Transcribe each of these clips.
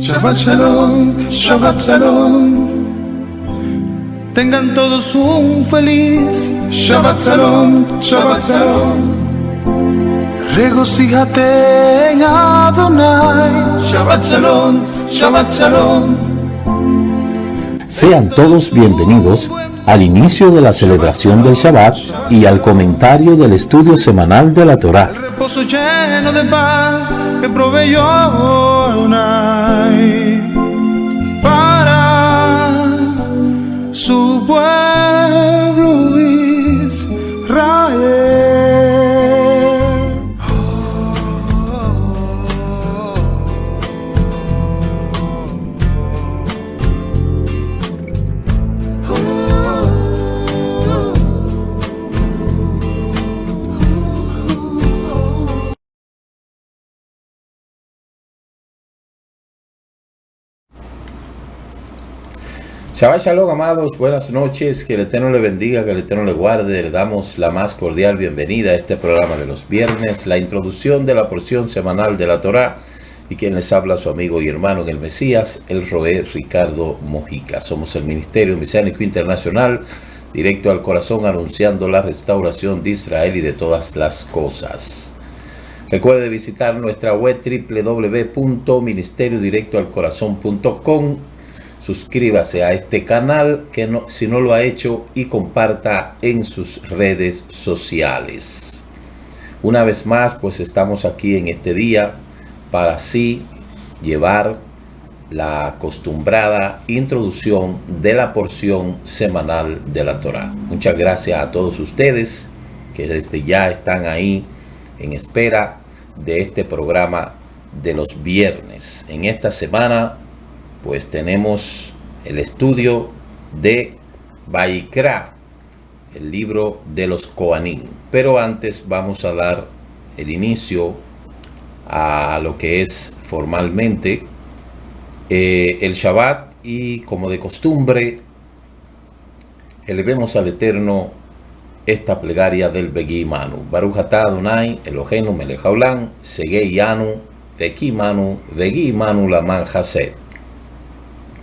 Shabbat Shalom, Shabbat Shalom. Tengan todos un feliz Shabbat Shalom, Shabbat Shalom. Regocíjate en Adonai. Shabbat Shalom, Shabbat Shalom. Sean todos bienvenidos al inicio de la celebración del Shabbat y al comentario del estudio semanal de la Torá. El reposo lleno de paz que proveyó Adonai para su pueblo Israel. Shabbat Shalom, amados, buenas noches, que el Eterno le bendiga, que el Eterno le guarde. Le damos la más cordial bienvenida a este programa de los viernes, la introducción de la porción semanal de la Torá, y quien les habla, su amigo y hermano en el Mesías, el Roé Ricardo Mojica. Somos el Ministerio Mesiánico Internacional, directo al corazón, anunciando la restauración de Israel y de todas las cosas. Recuerde visitar nuestra web www.ministeriodirectoalcorazon.com. Suscríbase a este canal si no lo ha hecho, y comparta en sus redes sociales. Una vez más, pues estamos aquí en este día para así llevar la acostumbrada introducción de la porción semanal de la Torá. Muchas gracias a todos ustedes que desde ya están ahí en espera de este programa de los viernes. En esta semana pues tenemos el estudio de Vayikra, el libro de los Kohanim. Pero antes vamos a dar el inicio a lo que es formalmente el Shabbat, y como de costumbre elevemos al Eterno esta plegaria del Begi Manu. Baruch atah Adonai Eloheinu melech haolam, segei anu veki manu vegi manu laman hased.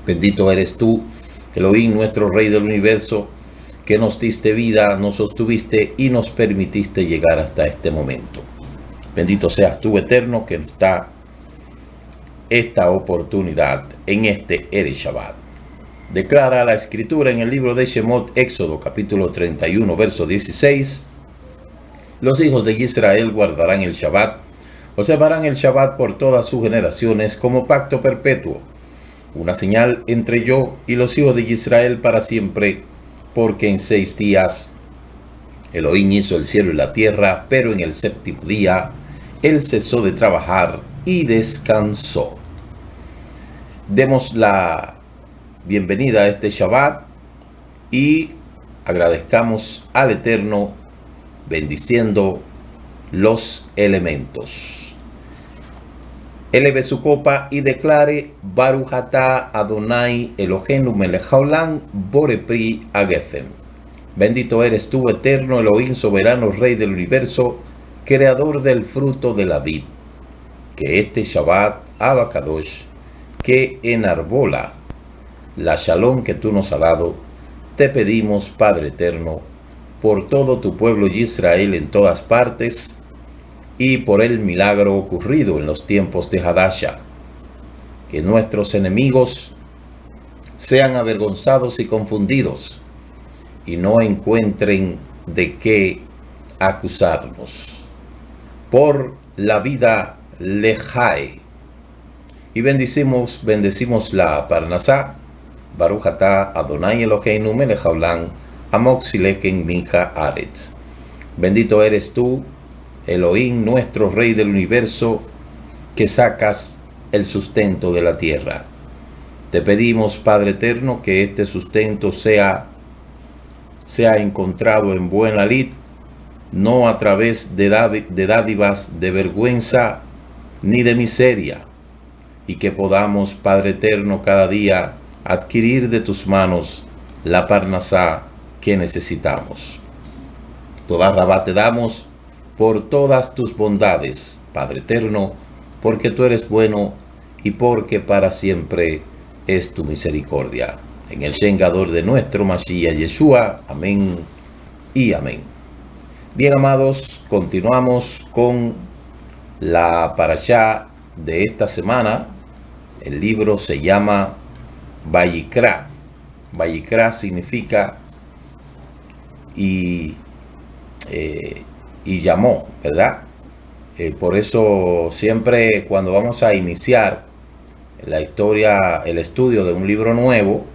Bendito eres tú, Elohim, nuestro Rey del Universo, que nos diste vida, nos sostuviste y nos permitiste llegar hasta este momento. Bendito seas tú, Eterno, que nos da esta oportunidad en este Erev Shabbat. Declara la Escritura en el libro de Shemot, Éxodo, capítulo 31, verso 16. Los hijos de Israel guardarán el Shabbat, observarán el Shabbat por todas sus generaciones como pacto perpetuo, una señal entre yo y los hijos de Israel para siempre, porque en 6 días Elohim hizo el cielo y la tierra, pero en el séptimo día él cesó de trabajar y descansó. Demos la bienvenida a este Shabbat y agradezcamos al Eterno bendiciendo los elementos. Eleve su copa y declare: Baruch atah Adonai Eloheinu melech haolam borei pri hagefem. Bendito eres tú, Eterno Elohim, soberano Rey del Universo, creador del fruto de la vid. Que este Shabbat Abacadosh, que enarbola la Shalom que tú nos has dado, te pedimos, Padre Eterno, por todo tu pueblo Israel en todas partes, y por el milagro ocurrido en los tiempos de Hadasha, que nuestros enemigos sean avergonzados y confundidos, y no encuentren de qué acusarnos. Por la vida Lejae. Y bendecimos la Parnasá. Baruch atah Adonai Eloheinu melech haolam, amoxileken minja aretz. Bendito eres tú, Elohim, nuestro Rey del Universo, que sacas el sustento de la tierra. Te pedimos, Padre Eterno, que este sustento sea encontrado en buena lid, no a través de dádivas de vergüenza ni de miseria, y que podamos, Padre Eterno, cada día adquirir de tus manos la parnasá que necesitamos. Toda rabá te damos por todas tus bondades, Padre Eterno, porque tú eres bueno y porque para siempre es tu misericordia. En el Shengador de nuestro Mashiach Yeshua. Amén y amén. Bien, amados, continuamos con la parashá de esta semana. El libro se llama Vayikra. Vayikra significa y llamó, ¿verdad? Por eso siempre cuando vamos a iniciar la historia, el estudio de un libro nuevo,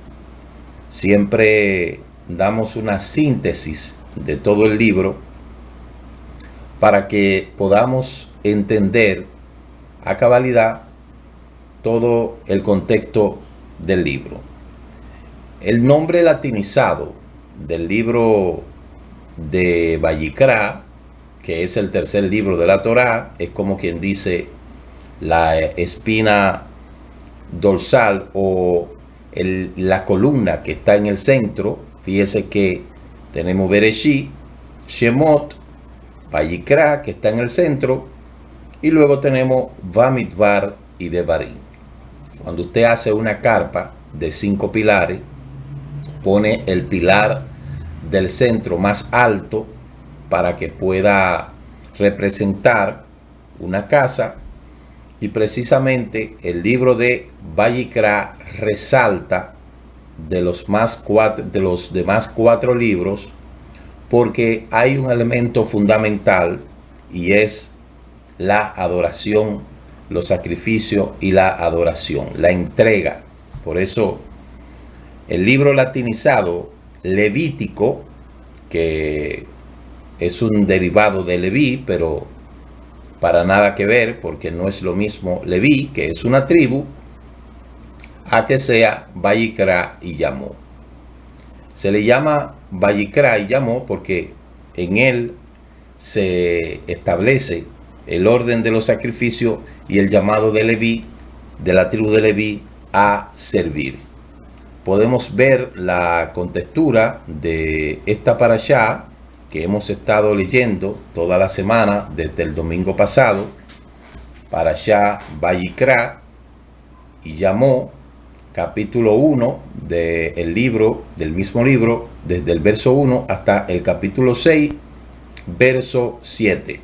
siempre damos una síntesis de todo el libro para que podamos entender a cabalidad todo el contexto del libro. El nombre latinizado del libro de Vayikra, que es el tercer libro de la Torá, es como quien dice la espina dorsal o la columna que está en el centro. Fíjese que tenemos Bereshit, Shemot, Vayikra, que está en el centro, y luego tenemos Bamidbar y Devarim. Cuando usted hace una carpa de 5 pilares, pone el pilar del centro más alto para que pueda representar una casa, y precisamente el libro de Vayikra resalta de los demás 4 libros, porque hay un elemento fundamental y es la adoración, los sacrificios y la adoración, la entrega. Por eso el libro latinizado Levítico, que es un derivado de Leví, pero para nada que ver, porque no es lo mismo Leví, que es una tribu, a que sea Vayikra y llamó. Se le llama Vayikra y llamó porque en él se establece el orden de los sacrificios y el llamado de Leví, de la tribu de Leví, a servir. Podemos ver la contextura de esta parashá que hemos estado leyendo toda la semana desde el domingo pasado, parashá Vayikra y llamó, capítulo 1 del mismo libro, desde el verso 1 hasta el capítulo 6, verso 7.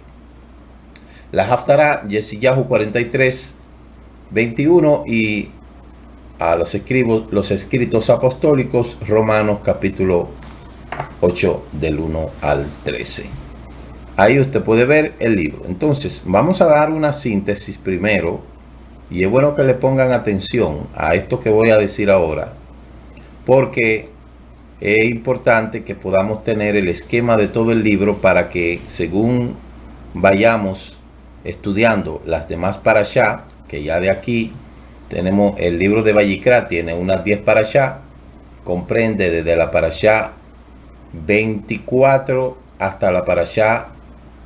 La Haftará, Yeshayahu 43, 21, y a los escritos apostólicos, Romanos capítulo 8, del 1 al 13. Ahí usted puede ver el libro. Entonces, vamos a dar una síntesis primero, y es bueno que le pongan atención a esto que voy a decir ahora, porque es importante que podamos tener el esquema de todo el libro para que, según vayamos estudiando las demás parashá, que ya de aquí tenemos el libro de Vayikra, tiene unas 10 parashá, comprende desde la parashá 24 hasta la parashá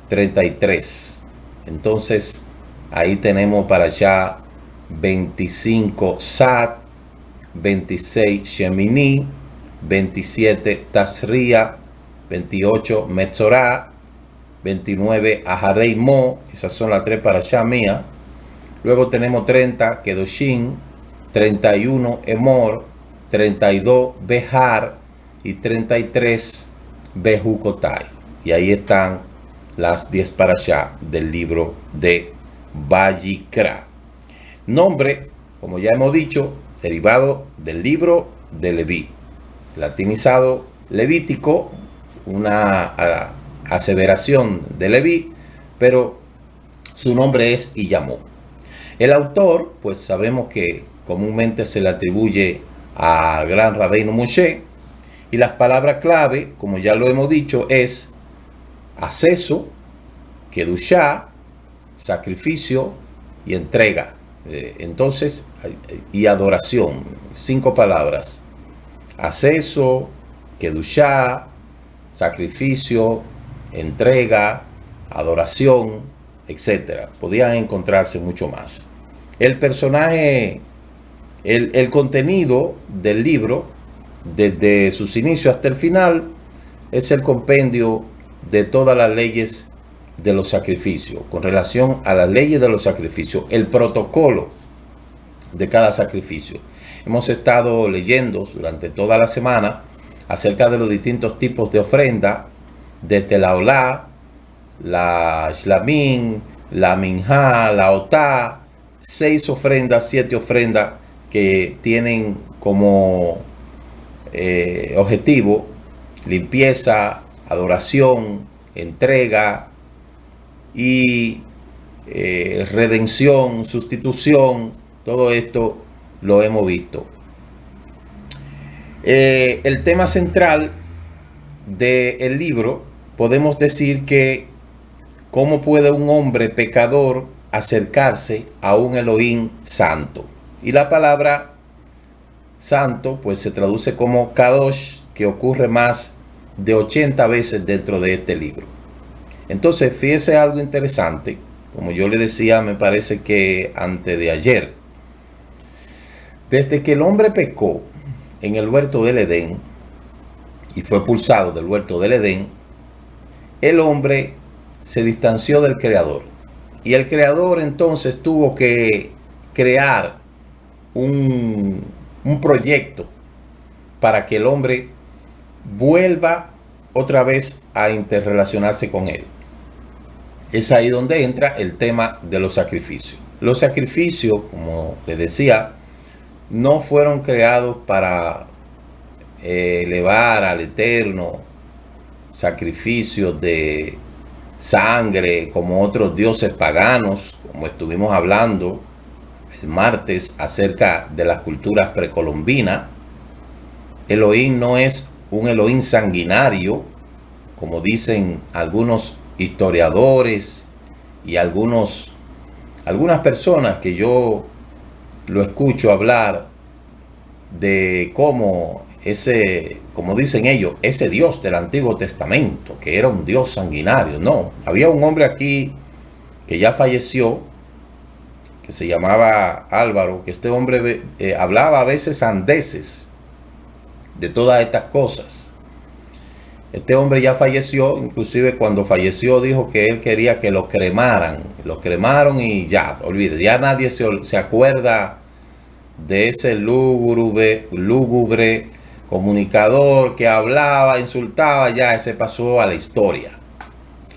33. Entonces ahí tenemos parashá 25 Sat, 26 Shemini, 27 Tazria, 28 Metzorah, 29 Aharei Mo. Esas son las 3 parashá mías. Luego tenemos 30 Kedoshim, 31 Emor, 32 Behar y 33 Behukotai. Y ahí están las 10 parashá del libro de Vayikra. Nombre, como ya hemos dicho, derivado del libro de Leví, latinizado Levítico, una aseveración de Leví, pero su nombre es y llamó. El autor, pues sabemos que comúnmente se le atribuye al gran Rabbeinu Moshe, y las palabras clave, como ya lo hemos dicho, es acceso, kedushá, sacrificio y entrega. Entonces, y adoración, 5 palabras: acceso, kedushá, sacrificio, entrega, adoración, etcétera. Podían encontrarse mucho más. El personaje, el contenido del libro, desde sus inicios hasta el final, es el compendio de todas las leyes de los sacrificios, con relación a las leyes de los sacrificios, el protocolo de cada sacrificio. Hemos estado leyendo durante toda la semana acerca de los distintos tipos de ofrenda, desde la olá, la shlamim, la minjá, la otá, 6 ofrendas, 7 ofrendas que tienen como objetivo limpieza, adoración, entrega y redención, sustitución. Todo esto lo hemos visto. El tema central del libro, podemos decir que cómo puede un hombre pecador acercarse a un Elohim santo. Y la palabra santo pues se traduce como Kadosh, que ocurre más de 80 veces dentro de este libro. Entonces, fíjese algo interesante, como yo le decía, me parece que antes de ayer. Desde que el hombre pecó en el huerto del Edén y fue expulsado del huerto del Edén, el hombre se distanció del Creador. Y el Creador entonces tuvo que crear un proyecto para que el hombre vuelva otra vez a interrelacionarse con él. Es ahí donde entra el tema de los sacrificios. Los sacrificios, como les decía, no fueron creados para elevar al Eterno sacrificios de sangre como otros dioses paganos, como estuvimos hablando el martes acerca de las culturas precolombinas. Elohim no es un Elohim sanguinario, como dicen algunos historiadores y algunas personas que yo lo escucho hablar de cómo como dicen ellos, ese Dios del Antiguo Testamento, que era un Dios sanguinario. No, había un hombre aquí que ya falleció, que se llamaba Álvaro, que este hombre hablaba a veces sandeces de todas estas cosas. Este hombre ya falleció, inclusive cuando falleció dijo que él quería que lo cremaran. Lo cremaron y ya, olvídate, ya nadie se acuerda de ese lúgubre comunicador que hablaba, insultaba, ya ese pasó a la historia.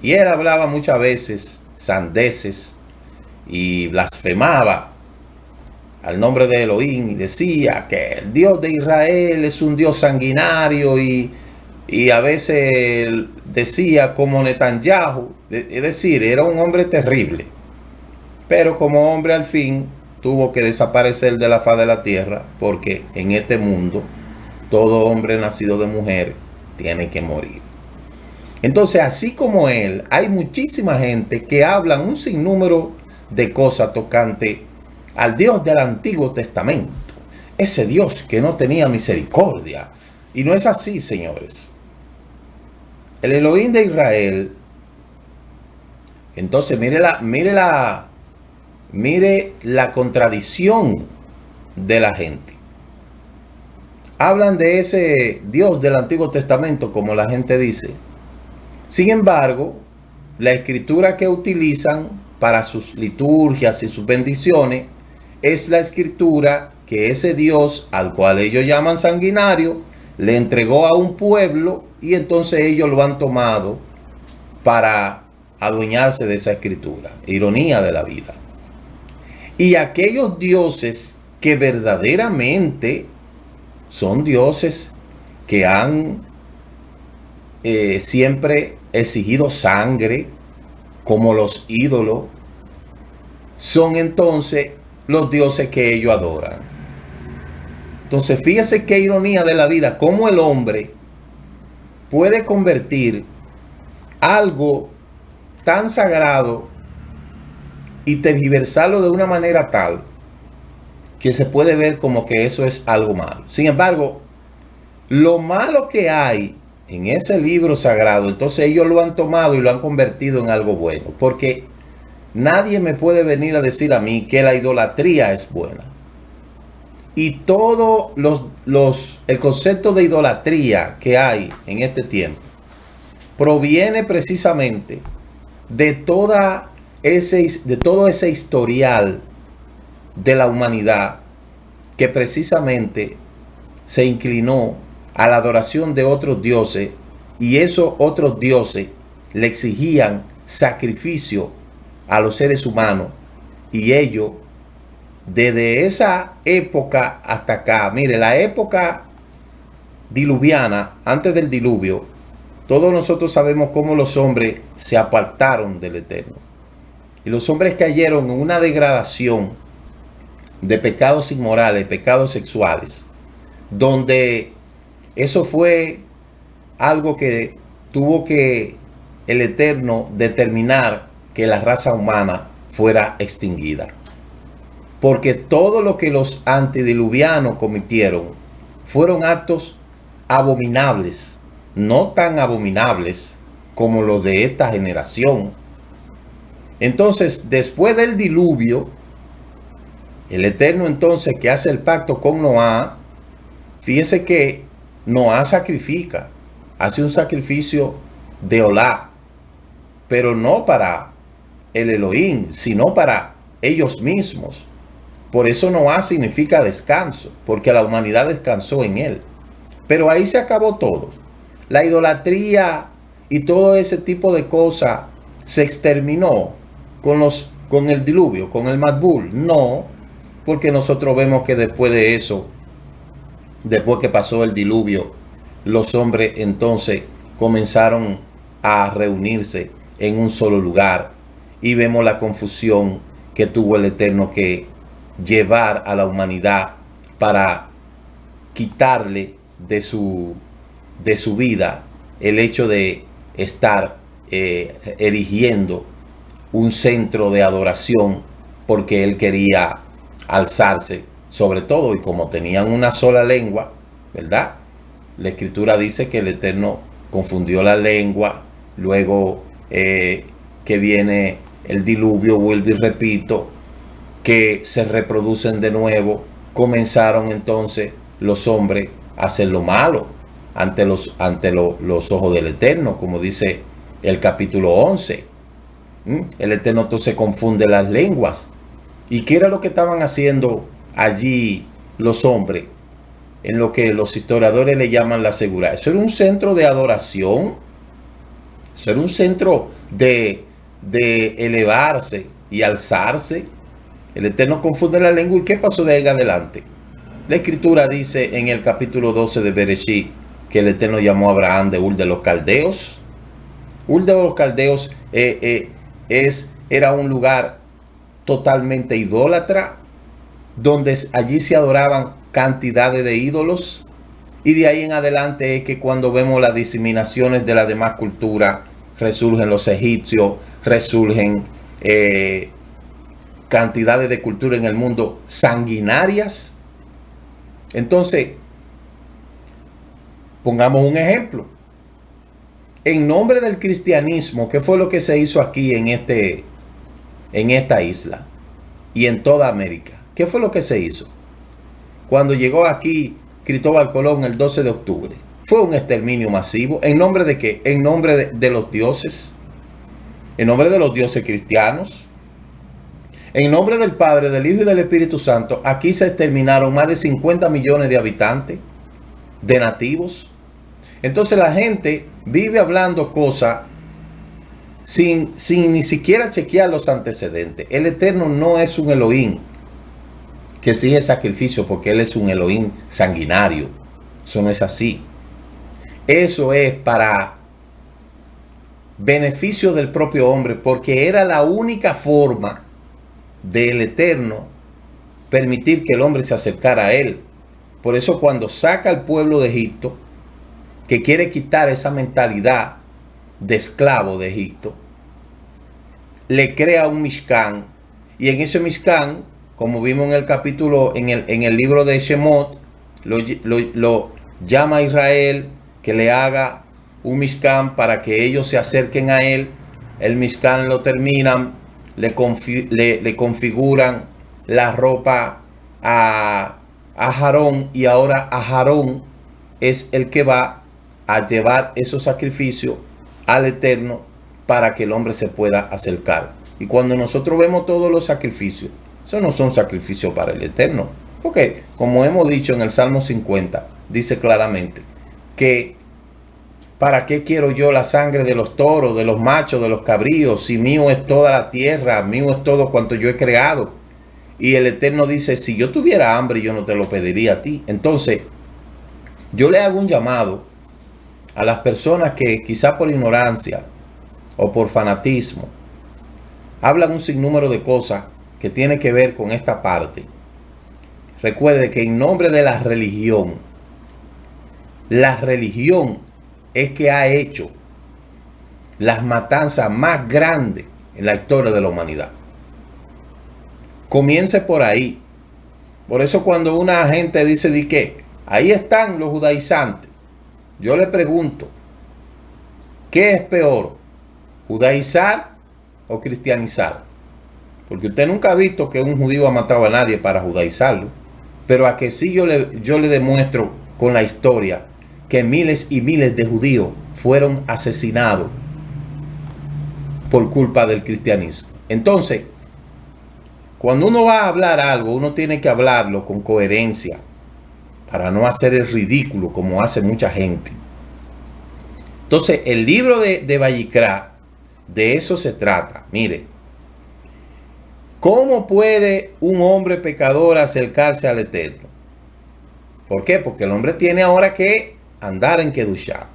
Y él hablaba muchas veces sandeces y blasfemaba al nombre de Elohim y decía que el Dios de Israel es un Dios sanguinario y a veces decía como Netanyahu, es decir, era un hombre terrible, pero como hombre al fin tuvo que desaparecer de la faz de la tierra, porque en este mundo todo hombre nacido de mujer tiene que morir. Entonces, así como él, hay muchísima gente que hablan un sinnúmero de cosas tocante al Dios del Antiguo Testamento, ese Dios que no tenía misericordia. Y no es así, señores. El Elohim de Israel, entonces mire la contradicción de la gente. Hablan de ese Dios del Antiguo Testamento, como la gente dice. Sin embargo, la escritura que utilizan para sus liturgias y sus bendiciones es la escritura que ese Dios, al cual ellos llaman sanguinario, le entregó a un pueblo, y entonces ellos lo han tomado para adueñarse de esa escritura. Ironía de la vida. Y aquellos dioses que verdaderamente son dioses que han siempre exigido sangre, como los ídolos, son entonces los dioses que ellos adoran. Entonces, fíjese qué ironía de la vida, cómo el hombre puede convertir algo tan sagrado y tergiversarlo de una manera tal que se puede ver como que eso es algo malo. Sin embargo, lo malo que hay en ese libro sagrado, entonces ellos lo han tomado y lo han convertido en algo bueno. Porque nadie me puede venir a decir a mí que la idolatría es buena. Y todo el concepto de idolatría que hay en este tiempo proviene precisamente de todo ese historial de la humanidad que precisamente se inclinó a la adoración de otros dioses, y esos otros dioses le exigían sacrificio a los seres humanos, y ellos desde esa época hasta acá, mire, la época diluviana, antes del diluvio, todos nosotros sabemos cómo los hombres se apartaron del Eterno. Y los hombres cayeron en una degradación de pecados inmorales, pecados sexuales, donde eso fue algo que tuvo que el Eterno determinar que la raza humana fuera extinguida. Porque todo lo que los antediluvianos cometieron fueron actos abominables, no tan abominables como los de esta generación. Entonces, después del diluvio, el Eterno entonces, que hace el pacto con Noé, fíjese que Noé sacrifica, hace un sacrificio de Olá, pero no para el Elohim, sino para ellos mismos. Por eso Noé significa descanso, porque la humanidad descansó en él. Pero ahí se acabó todo. La idolatría y todo ese tipo de cosas se exterminó con el diluvio, con el Matbul. No, porque nosotros vemos que después de eso, después que pasó el diluvio, los hombres entonces comenzaron a reunirse en un solo lugar, y vemos la confusión que tuvo el Eterno que llevar a la humanidad para quitarle de su vida el hecho de estar erigiendo un centro de adoración, porque él quería alzarse sobre todo, y como tenían una sola lengua, ¿verdad? La escritura dice que el Eterno confundió la lengua, luego que viene el diluvio, vuelvo y repito, que se reproducen de nuevo, comenzaron entonces los hombres a hacer lo malo ante los ojos del Eterno, como dice el capítulo 11. El Eterno entonces confunde las lenguas. ¿Y qué era lo que estaban haciendo allí los hombres? En lo que los historiadores le llaman la segura. Eso era un centro de adoración. Eso era un centro de elevarse y alzarse. El Eterno confunde la lengua. ¿Y qué pasó de ahí en adelante? La escritura dice en el capítulo 12 de Bereshit que el Eterno llamó a Abraham de Ur de los Caldeos. Ur de los Caldeos era un lugar totalmente idólatra, donde allí se adoraban cantidades de ídolos, y de ahí en adelante es que cuando vemos las diseminaciones de las demás culturas, resurgen los egipcios, resurgen cantidades de cultura en el mundo sanguinarias. Entonces, pongamos un ejemplo. En nombre del cristianismo, ¿qué fue lo que se hizo aquí en esta isla y en toda América? ¿Qué fue lo que se hizo? Cuando llegó aquí Cristóbal Colón el 12 de octubre, fue un exterminio masivo. ¿En nombre de qué? En nombre de los dioses. En nombre de los dioses cristianos. En nombre del Padre, del Hijo y del Espíritu Santo, aquí se exterminaron más de 50 millones de habitantes, de nativos. Entonces la gente vive hablando cosas sin ni siquiera chequear los antecedentes. El Eterno no es un Elohim que exige sacrificio, porque Él es un Elohim sanguinario. Eso no es así. Eso es para beneficio del propio hombre, porque era la única forma del Eterno permitir que el hombre se acercara a Él. Por eso cuando saca al pueblo de Egipto, que quiere quitar esa mentalidad de esclavo de Egipto, le crea un Mishkan, y en ese Mishkan, como vimos en el capítulo, en el libro de Shemot, lo llama a Israel que le haga un Mishkan para que ellos se acerquen a él. El Mishkan lo terminan, le configuran la ropa a Aarón, y ahora Aarón es el que va a llevar esos sacrificios al Eterno para que el hombre se pueda acercar. Y cuando nosotros vemos todos los sacrificios, esos no son sacrificios para el Eterno. Porque, como hemos dicho en el Salmo 50, dice claramente que ¿para qué quiero yo la sangre de los toros, de los machos, de los cabríos? Si mío es toda la tierra, mío es todo cuanto yo he creado. Y el Eterno dice, si yo tuviera hambre, yo no te lo pediría a ti. Entonces, yo le hago un llamado a las personas que quizá por ignorancia o por fanatismo hablan un sinnúmero de cosas que tienen que ver con esta parte. Recuerde que en nombre de la religión es que ha hecho las matanzas más grandes en la historia de la humanidad. Comience por ahí. Por eso cuando una gente dice de que ahí están los judaizantes, yo le pregunto, ¿qué es peor? ¿Judaizar o cristianizar? Porque usted nunca ha visto que un judío ha matado a nadie para judaizarlo. Pero a que sí yo le demuestro con la historia que miles y miles de judíos fueron asesinados por culpa del cristianismo. Entonces, cuando uno va a hablar algo, uno tiene que hablarlo con coherencia para no hacer el ridículo como hace mucha gente. Entonces, el libro de Vayikra, de eso se trata. Mire, ¿cómo puede un hombre pecador acercarse al Eterno? ¿Por qué? Porque el hombre tiene ahora que andar en Kedushá.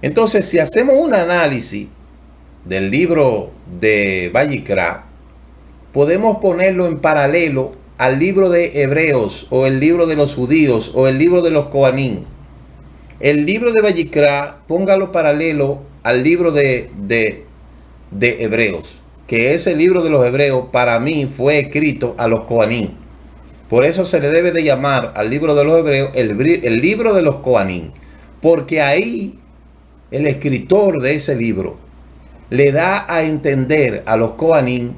Entonces, si hacemos un análisis del libro de Vayikra, podemos ponerlo en paralelo al libro de Hebreos, o el libro de los judíos, o el libro de los Kohanim. El libro de Vayikra, póngalo paralelo al libro de Hebreos, que ese libro de los Hebreos para mí fue escrito a los Kohanim. Por eso se le debe de llamar al libro de los Hebreos el libro de los Kohanim, porque ahí el escritor de ese libro le da a entender a los Kohanim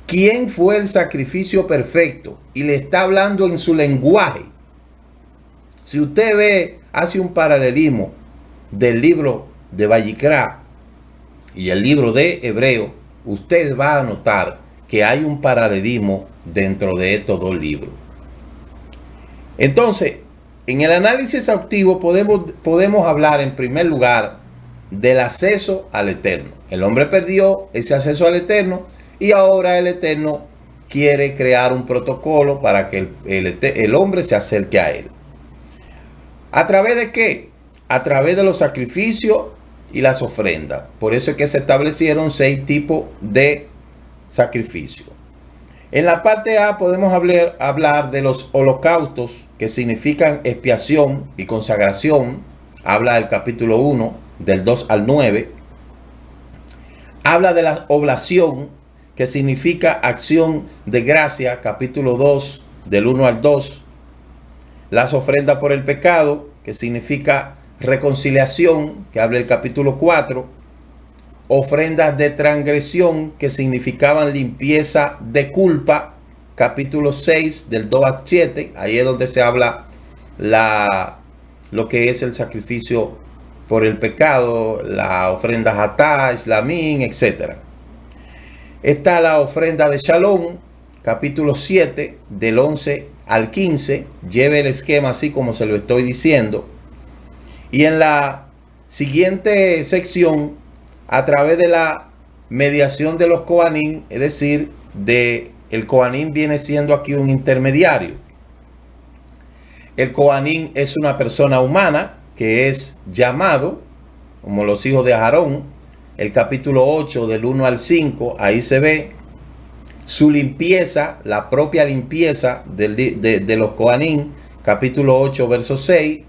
quién fue el sacrificio perfecto, y le está hablando en su lenguaje. Si usted ve, hace un paralelismo del libro de Vayikra y el libro de Hebreo, usted va a notar que hay un paralelismo dentro de estos dos libros. Entonces, en el análisis exhaustivo podemos hablar en primer lugar del acceso al Eterno. El hombre perdió ese acceso al Eterno y ahora el Eterno quiere crear un protocolo para que el hombre se acerque a él. ¿A través de qué? A través de los sacrificios y las ofrendas. Por eso es que se establecieron 6 tipos de sacrificios. En la parte A podemos hablar de los holocaustos, que significan expiación y consagración. Habla el capítulo 1, del 2 al 9. Habla de la oblación, que significa acción de gracia, capítulo 2, del 1 al 2. Las ofrendas por el pecado, que significa reconciliación, que habla el capítulo 4. Ofrendas de transgresión, que significaban limpieza de culpa, capítulo 6, del 2 al 7. Ahí es donde se habla lo que es el sacrificio por el pecado, la ofrenda Hatá, Islamín, etc. Está la ofrenda de Shalom, capítulo 7, del 11 al 15. Lleve el esquema así como se lo estoy diciendo. Y en la siguiente sección, a través de la mediación de los Kohanim, es decir, el Kohanim viene siendo aquí un intermediario. El Kohanim es una persona humana que es llamado, como los hijos de Aarón. El capítulo 8, del 1 al 5, ahí se ve su limpieza, la propia limpieza de los Kohanim, capítulo 8, verso 6.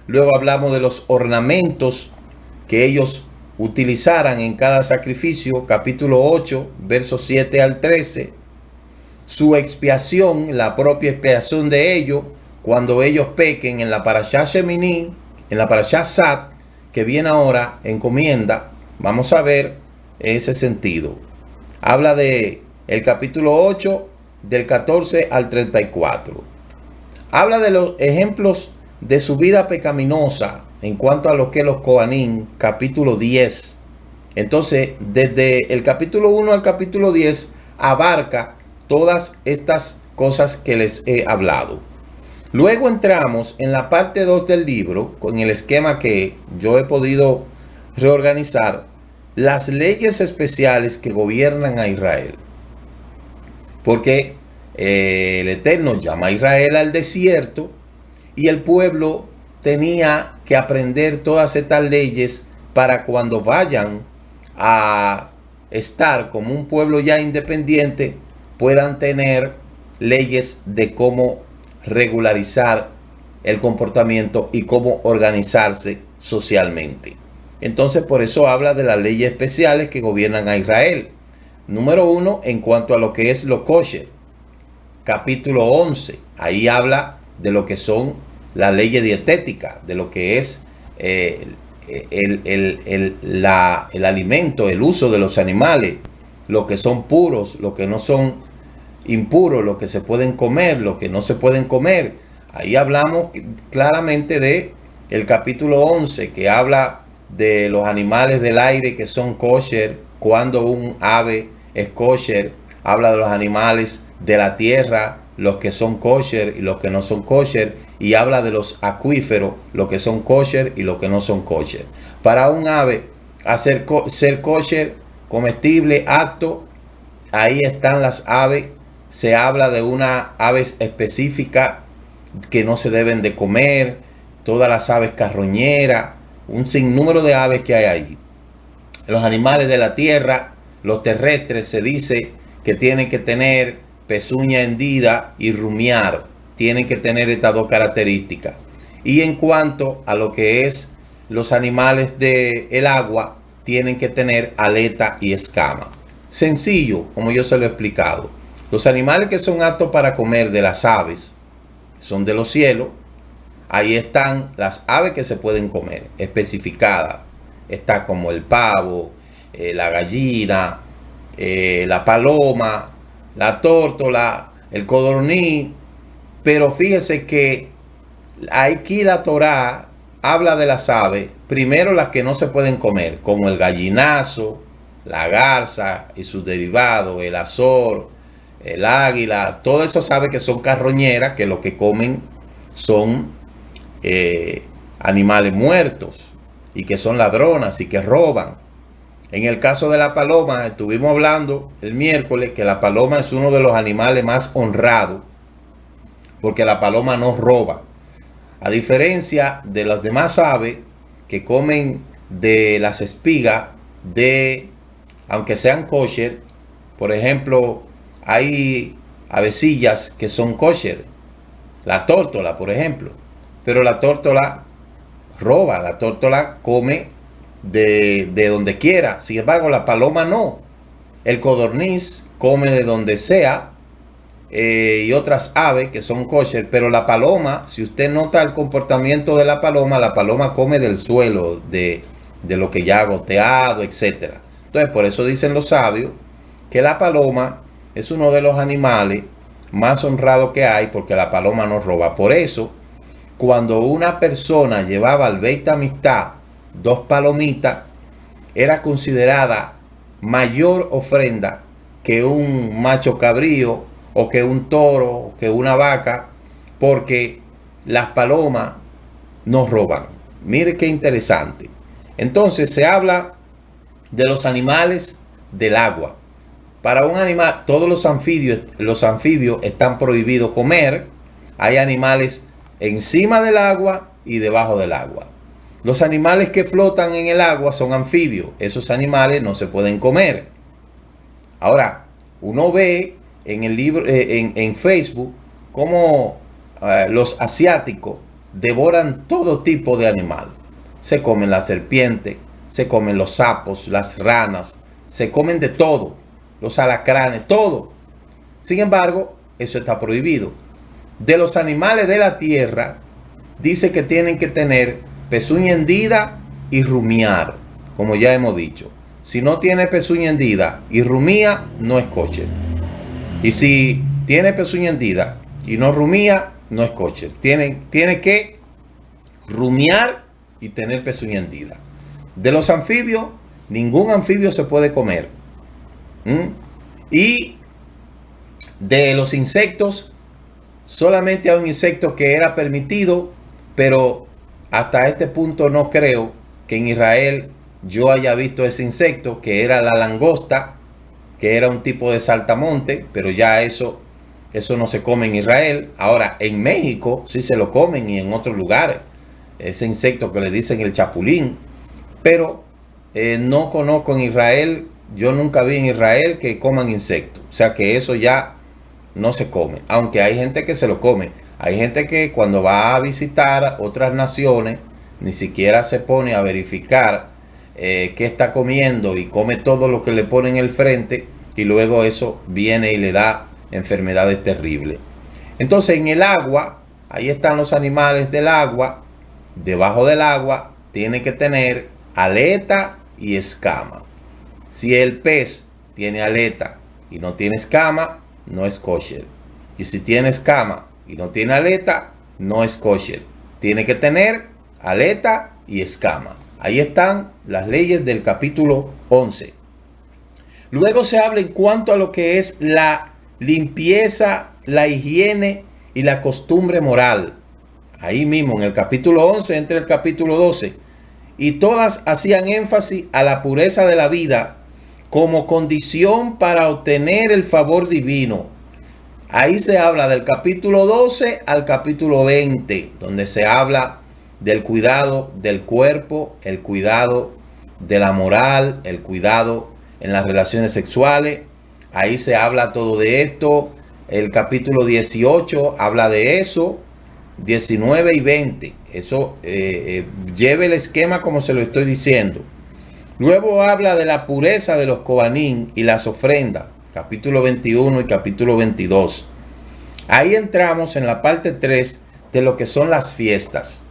Luego hablamos de los ornamentos que ellos utilizaran en cada sacrificio, capítulo 8, versos 7 al 13. Su expiación, la propia expiación de ellos, cuando ellos pequen, en la Parashá Shemini, en la Parashá Sat, que viene ahora, encomienda. Vamos a ver ese sentido. Habla de el capítulo 8, del 14 al 34. Habla de los ejemplos de su vida pecaminosa en cuanto a lo que los Kohanim, capítulo 10, Entonces, desde el capítulo 1 al capítulo 10 abarca todas estas cosas que les he hablado. Luego entramos en la parte 2 del libro, con el esquema que yo he podido reorganizar, las leyes especiales que gobiernan a Israel. Porque el Eterno llama a Israel al desierto y el pueblo tenía que aprender todas estas leyes para cuando vayan a estar como un pueblo ya independiente, puedan tener leyes de cómo regularizar el comportamiento y cómo organizarse socialmente. Entonces, por eso habla de las leyes especiales que gobiernan a Israel. Número 1, en cuanto a lo que es lo kosher. Capítulo 11, ahí habla de lo que son las leyes dietéticas, de lo que es el alimento, el uso de los animales, lo que son puros, lo que no son impuros, lo que se pueden comer, lo que no se pueden comer. Ahí hablamos claramente de el capítulo 11, que habla de los animales del aire que son kosher, cuando un ave es kosher. Habla de los animales de la tierra, los que son kosher y los que no son kosher, y habla de los acuíferos, los que son kosher y los que no son kosher. Para un ave ser kosher, comestible, apto, ahí están las aves. Se habla de una aves específica que no se deben de comer, todas las aves carroñeras, un sinnúmero de aves que hay ahí. Los animales de la tierra, los terrestres, se dice que tienen que tener pezuña hendida y rumiar. Tienen que tener estas dos características. Y en cuanto a lo que es los animales del agua, tienen que tener aleta y escama. Sencillo, como yo se lo he explicado. Los animales que son aptos para comer de las aves, son de los cielos. Ahí están las aves que se pueden comer, especificadas. Está como el pavo, la gallina, la paloma, la tórtola, el codorniz. Pero fíjese que aquí la Torá habla de las aves, primero las que no se pueden comer, como el gallinazo, la garza y sus derivados, el azor, el águila, todas esas aves que son carroñeras, que lo que comen son animales muertos y que son ladronas y que roban. En el caso de la paloma, estuvimos hablando el miércoles que la paloma es uno de los animales más honrados, porque la paloma no roba. A diferencia de las demás aves que comen de las espigas, aunque sean kosher, por ejemplo, hay avecillas que son kosher, la tórtola, por ejemplo, pero la tórtola roba, la tórtola come de donde quiera. Sin embargo, la paloma no. El codorniz come de donde sea, y otras aves que son kosher, pero la paloma, si usted nota el comportamiento de la paloma come del suelo, de lo que ya ha goteado, etc. Entonces, por eso dicen los sabios que la paloma es uno de los animales más honrados que hay, porque la paloma no roba. Por eso, cuando una persona llevaba al Beit Amistad 2 palomitas, era considerada mayor ofrenda que un macho cabrío, o que un toro, o que una vaca, porque las palomas no roban. Mire qué interesante. Entonces se habla de los animales del agua. Para un animal, todos los anfibios están prohibidos comer. Hay animales encima del agua y debajo del agua. Los animales que flotan en el agua son anfibios. Esos animales no se pueden comer. Ahora, uno ve en el libro, en Facebook, cómo los asiáticos devoran todo tipo de animal. Se comen la serpiente, se comen los sapos, las ranas, se comen de todo, los alacranes, todo. Sin embargo, eso está prohibido. De los animales de la tierra, dice que tienen que tener pezuña hendida y rumiar, como ya hemos dicho. Si no tiene pezuña hendida y rumía, no es kosher. Y si tiene pezuña hendida y no rumía, no es kosher. Tiene que rumiar y tener pezuña hendida. De los anfibios, Ningún anfibio se puede comer. Y de los insectos, solamente hay un insecto que era permitido, pero hasta este punto no creo que en Israel yo haya visto ese insecto, que era la langosta, que era un tipo de saltamonte, pero ya eso no se come en Israel. Ahora, en México sí se lo comen y en otros lugares. Ese insecto que le dicen el chapulín. Pero no conozco en Israel, yo nunca vi en Israel que coman insectos. O sea que eso ya no se come. Aunque hay gente que se lo come. Hay gente que cuando va a visitar otras naciones, ni siquiera se pone a verificar qué está comiendo y come todo lo que le ponen en el frente, y luego eso viene y le da enfermedades terribles. Entonces en el agua, ahí están los animales del agua. Debajo del agua tiene que tener aleta y escama. Si el pez tiene aleta y no tiene escama, no es kosher. Y si tiene escama y no tiene aleta, no es kosher. Tiene que tener aleta y escama. Ahí están las leyes del capítulo 11. Luego se habla en cuanto a lo que es la limpieza, la higiene y la costumbre moral. Ahí mismo en el capítulo 11 entre el capítulo 12. Y todas hacían énfasis a la pureza de la vida como condición para obtener el favor divino. Ahí se habla del capítulo 12 al capítulo 20, donde se habla del cuidado del cuerpo, el cuidado de la moral, el cuidado en las relaciones sexuales. Ahí se habla todo de esto. El capítulo 18 habla de eso. 19 y 20. Eso lleve el esquema como se lo estoy diciendo. Luego habla de la pureza de los cobanín y las ofrendas. Capítulo 21 y capítulo 22. Ahí entramos en la parte 3 de lo que son las fiestas.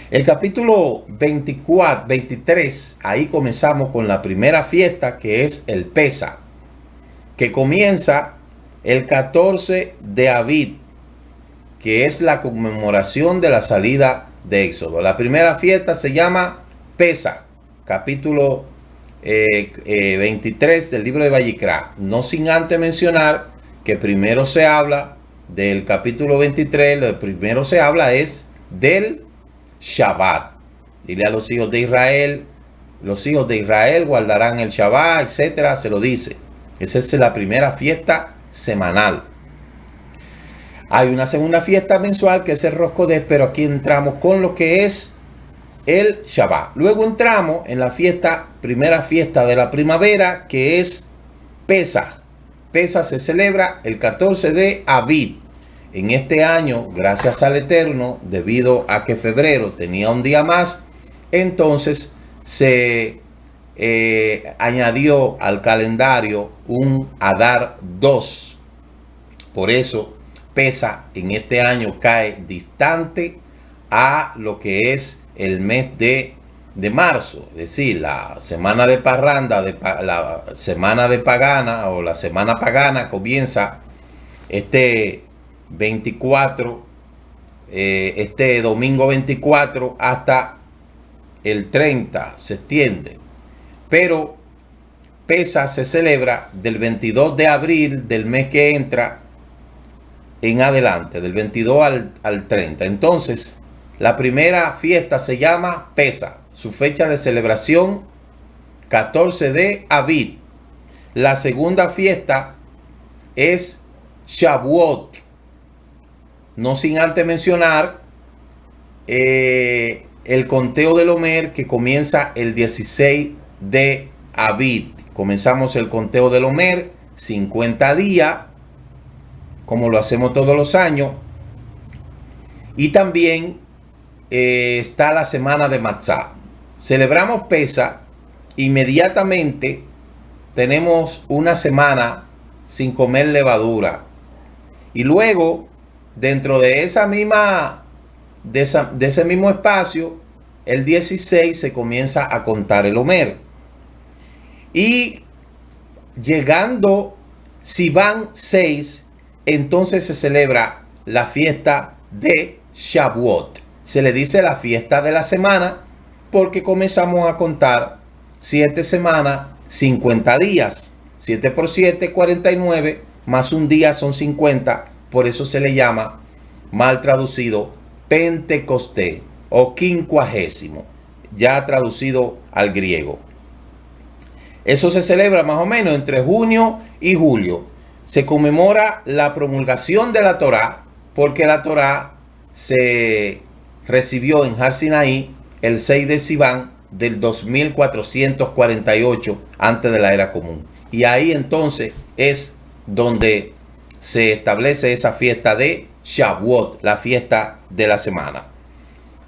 El capítulo 23, ahí comenzamos con la primera fiesta, que es el Pesa, que comienza el 14 de Abid, que es la conmemoración de la salida de Éxodo. La primera fiesta se llama Pesa, capítulo 23 del libro de Vayikra. No sin antes mencionar que primero se habla del capítulo 23, lo primero se habla es del Shabbat. Dile a los hijos de Israel guardarán el Shabbat, etcétera, se lo dice. Esa es la primera fiesta semanal. Hay una segunda fiesta mensual que es el Rosh Chodesh, pero aquí entramos con lo que es el Shabbat. Luego entramos en la primera fiesta de la primavera, que es Pesaj. Pesaj se celebra el 14 de Abid. En este año, gracias al Eterno, debido a que febrero tenía un día más, entonces se añadió al calendario un Adar 2. Por eso Pesaj en este año cae distante a lo que es el mes de marzo, es decir, la semana de parranda, la semana de pagana o la semana pagana comienza este 24, este domingo 24 hasta el 30 se extiende, pero Pesaj se celebra del 22 de abril del mes que entra en adelante, del 22 al 30. Entonces, la primera fiesta se llama Pesaj, su fecha de celebración 14 de Abid. La segunda fiesta es Shavuot, no sin antes mencionar el conteo del Omer, que comienza el 16 de Abid. Comenzamos el conteo del Omer, 50 días, como lo hacemos todos los años. Y también está la semana de Matzah. Celebramos Pesaj, inmediatamente tenemos una semana sin comer levadura. Y luego, dentro de esa misma, de ese mismo espacio, el 16 se comienza a contar el Omer. Y llegando Sivan 6, entonces se celebra la fiesta de Shavuot. Se le dice la fiesta de la semana porque comenzamos a contar 7 semanas, 50 días. 7 por 7, 49, más un día son 50. Por eso se le llama, mal traducido, Pentecostés o quincuagésimo, ya traducido al griego. Eso se celebra más o menos entre junio y julio. Se conmemora la promulgación de la Torá, porque la Torá se recibió en Har Sinaí el 6 de Sivan del 2448 antes de la era común. Y ahí entonces es donde se establece esa fiesta de Shavuot, la fiesta de la semana.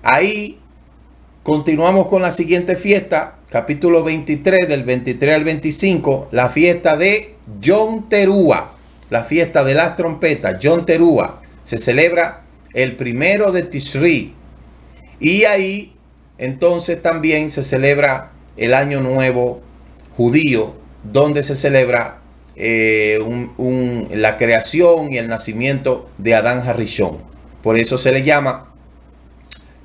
Ahí continuamos con la siguiente fiesta, capítulo 23, del 23 al 25, la fiesta de Yom Teruah, la fiesta de las trompetas, Yom Teruah. Se celebra el 1 de Tishri. Y ahí entonces también se celebra el Año Nuevo judío, donde se celebra la creación y el nacimiento de Adán Harishon. Por eso se le llama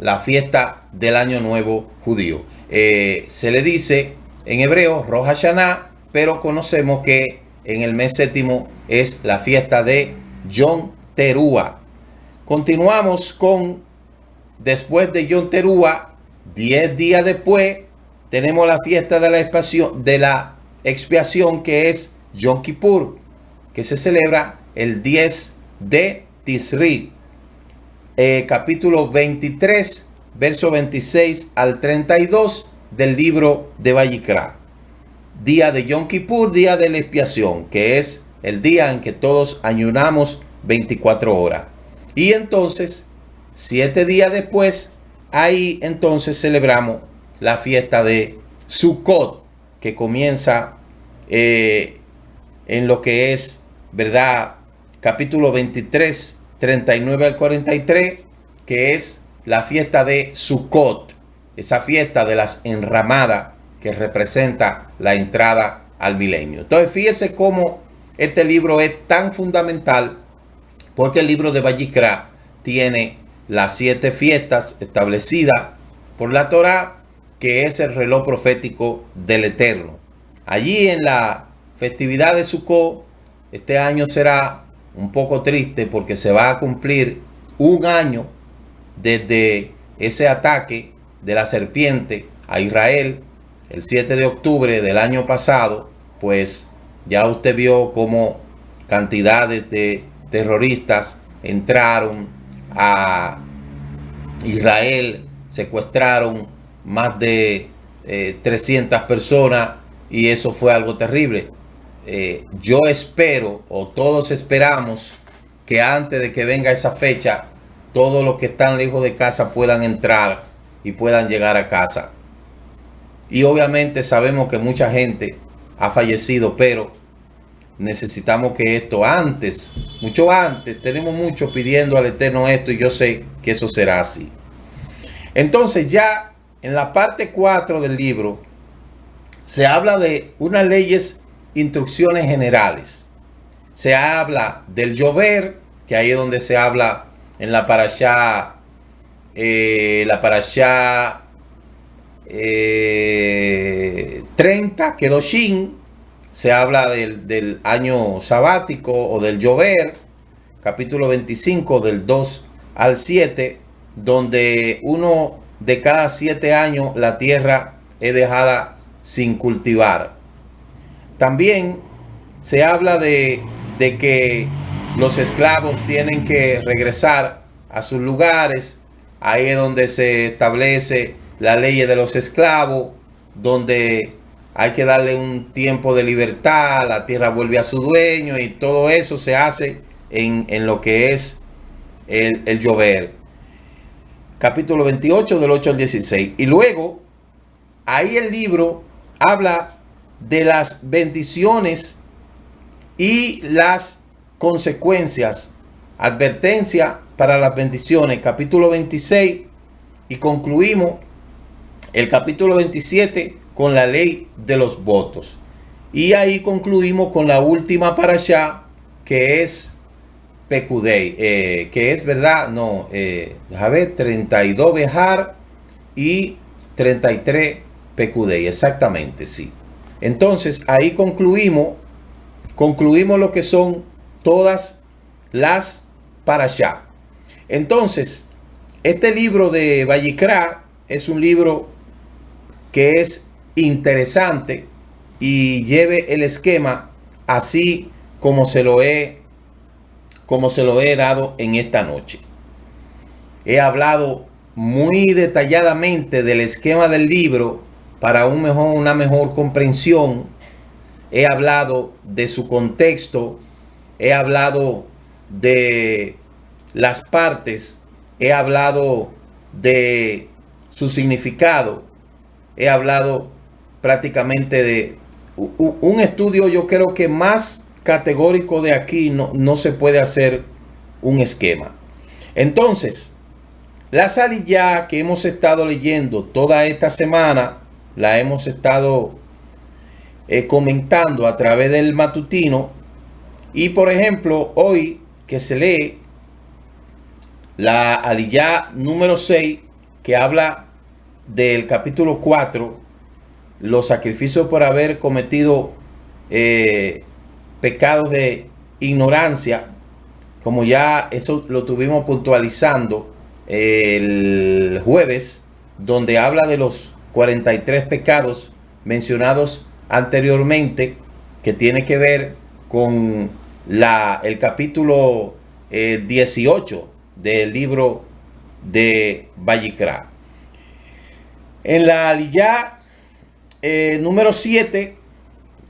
la fiesta del Año Nuevo judío. Se le dice en hebreo Rosh Hashanah, pero conocemos que en el mes séptimo es la fiesta de Yom Teruah. Continuamos con, después de Yom Teruah, 10 días después, tenemos la fiesta de la expiación, que es Yom Kippur, que se celebra el 10 de Tisri. Capítulo 23, verso 26 al 32 del libro de Vayikra. Día de Yom Kippur, día de la expiación, que es el día en que todos ayunamos 24 horas. Y entonces, 7 días después, ahí entonces celebramos la fiesta de Sukkot, que comienza en lo que es, ¿verdad? Capítulo 23, 39 al 43, que es la fiesta de Sukkot, esa fiesta de las enramadas que representa la entrada al milenio. Entonces, fíjese cómo este libro es tan fundamental, porque el libro de Vayikra tiene las 7 fiestas establecidas por la Torá, que es el reloj profético del Eterno. Allí en la festividad de Sukkot, este año será un poco triste porque se va a cumplir un año desde ese ataque de la serpiente a Israel el 7 de octubre del año pasado. Pues ya usted vio cómo cantidades de terroristas entraron a Israel, secuestraron más de 300 personas, y eso fue algo terrible. Yo espero, o todos esperamos, que antes de que venga esa fecha, todos los que están lejos de casa puedan entrar y puedan llegar a casa. Y obviamente sabemos que mucha gente ha fallecido, pero necesitamos que esto antes, mucho antes, tenemos mucho pidiendo al Eterno esto, y yo sé que eso será así. Entonces, ya en la parte 4 del libro se habla de unas leyes, instrucciones generales. Se habla del llover, que ahí es donde se habla en la parashá 30, Kedoshim. Se habla del año sabático o del llover, capítulo 25, del 2 al 7, donde uno de cada 7 años la tierra es dejada sin cultivar. También se habla de que los esclavos tienen que regresar a sus lugares. Ahí es donde se establece la ley de los esclavos, donde hay que darle un tiempo de libertad, la tierra vuelve a su dueño, y todo eso se hace en lo que es el llover. Capítulo 28, del 8 al 16. Y luego, ahí el libro habla de las bendiciones y las consecuencias. Advertencia para las bendiciones, capítulo 26, y concluimos el capítulo 27 con la ley de los votos. Y ahí concluimos con la última parashá, que es Pekudei, que es, ¿verdad? No, déjame ver, 32 Bejar y 33 Pecudei, exactamente, sí. Entonces, ahí concluimos lo que son todas las parashá. Entonces, este libro de Vayikra es un libro que es interesante y lleve el esquema así como se lo he dado en esta noche. He hablado muy detalladamente del esquema del libro para una mejor comprensión. He hablado de su contexto, he hablado de las partes, he hablado de su significado, he hablado prácticamente de un estudio, yo creo que más categórico de aquí no se puede hacer un esquema. Entonces, la Saliyá que hemos estado leyendo toda esta semana, la hemos estado comentando a través del matutino. Y por ejemplo, hoy que se lee la Aliyá número 6, que habla del capítulo 4, los sacrificios por haber cometido pecados de ignorancia, como ya eso lo tuvimos puntualizando el jueves, donde habla de los 43 pecados mencionados anteriormente, que tiene que ver con el capítulo 18 del libro de Vayikra. En la Aliyá número 7,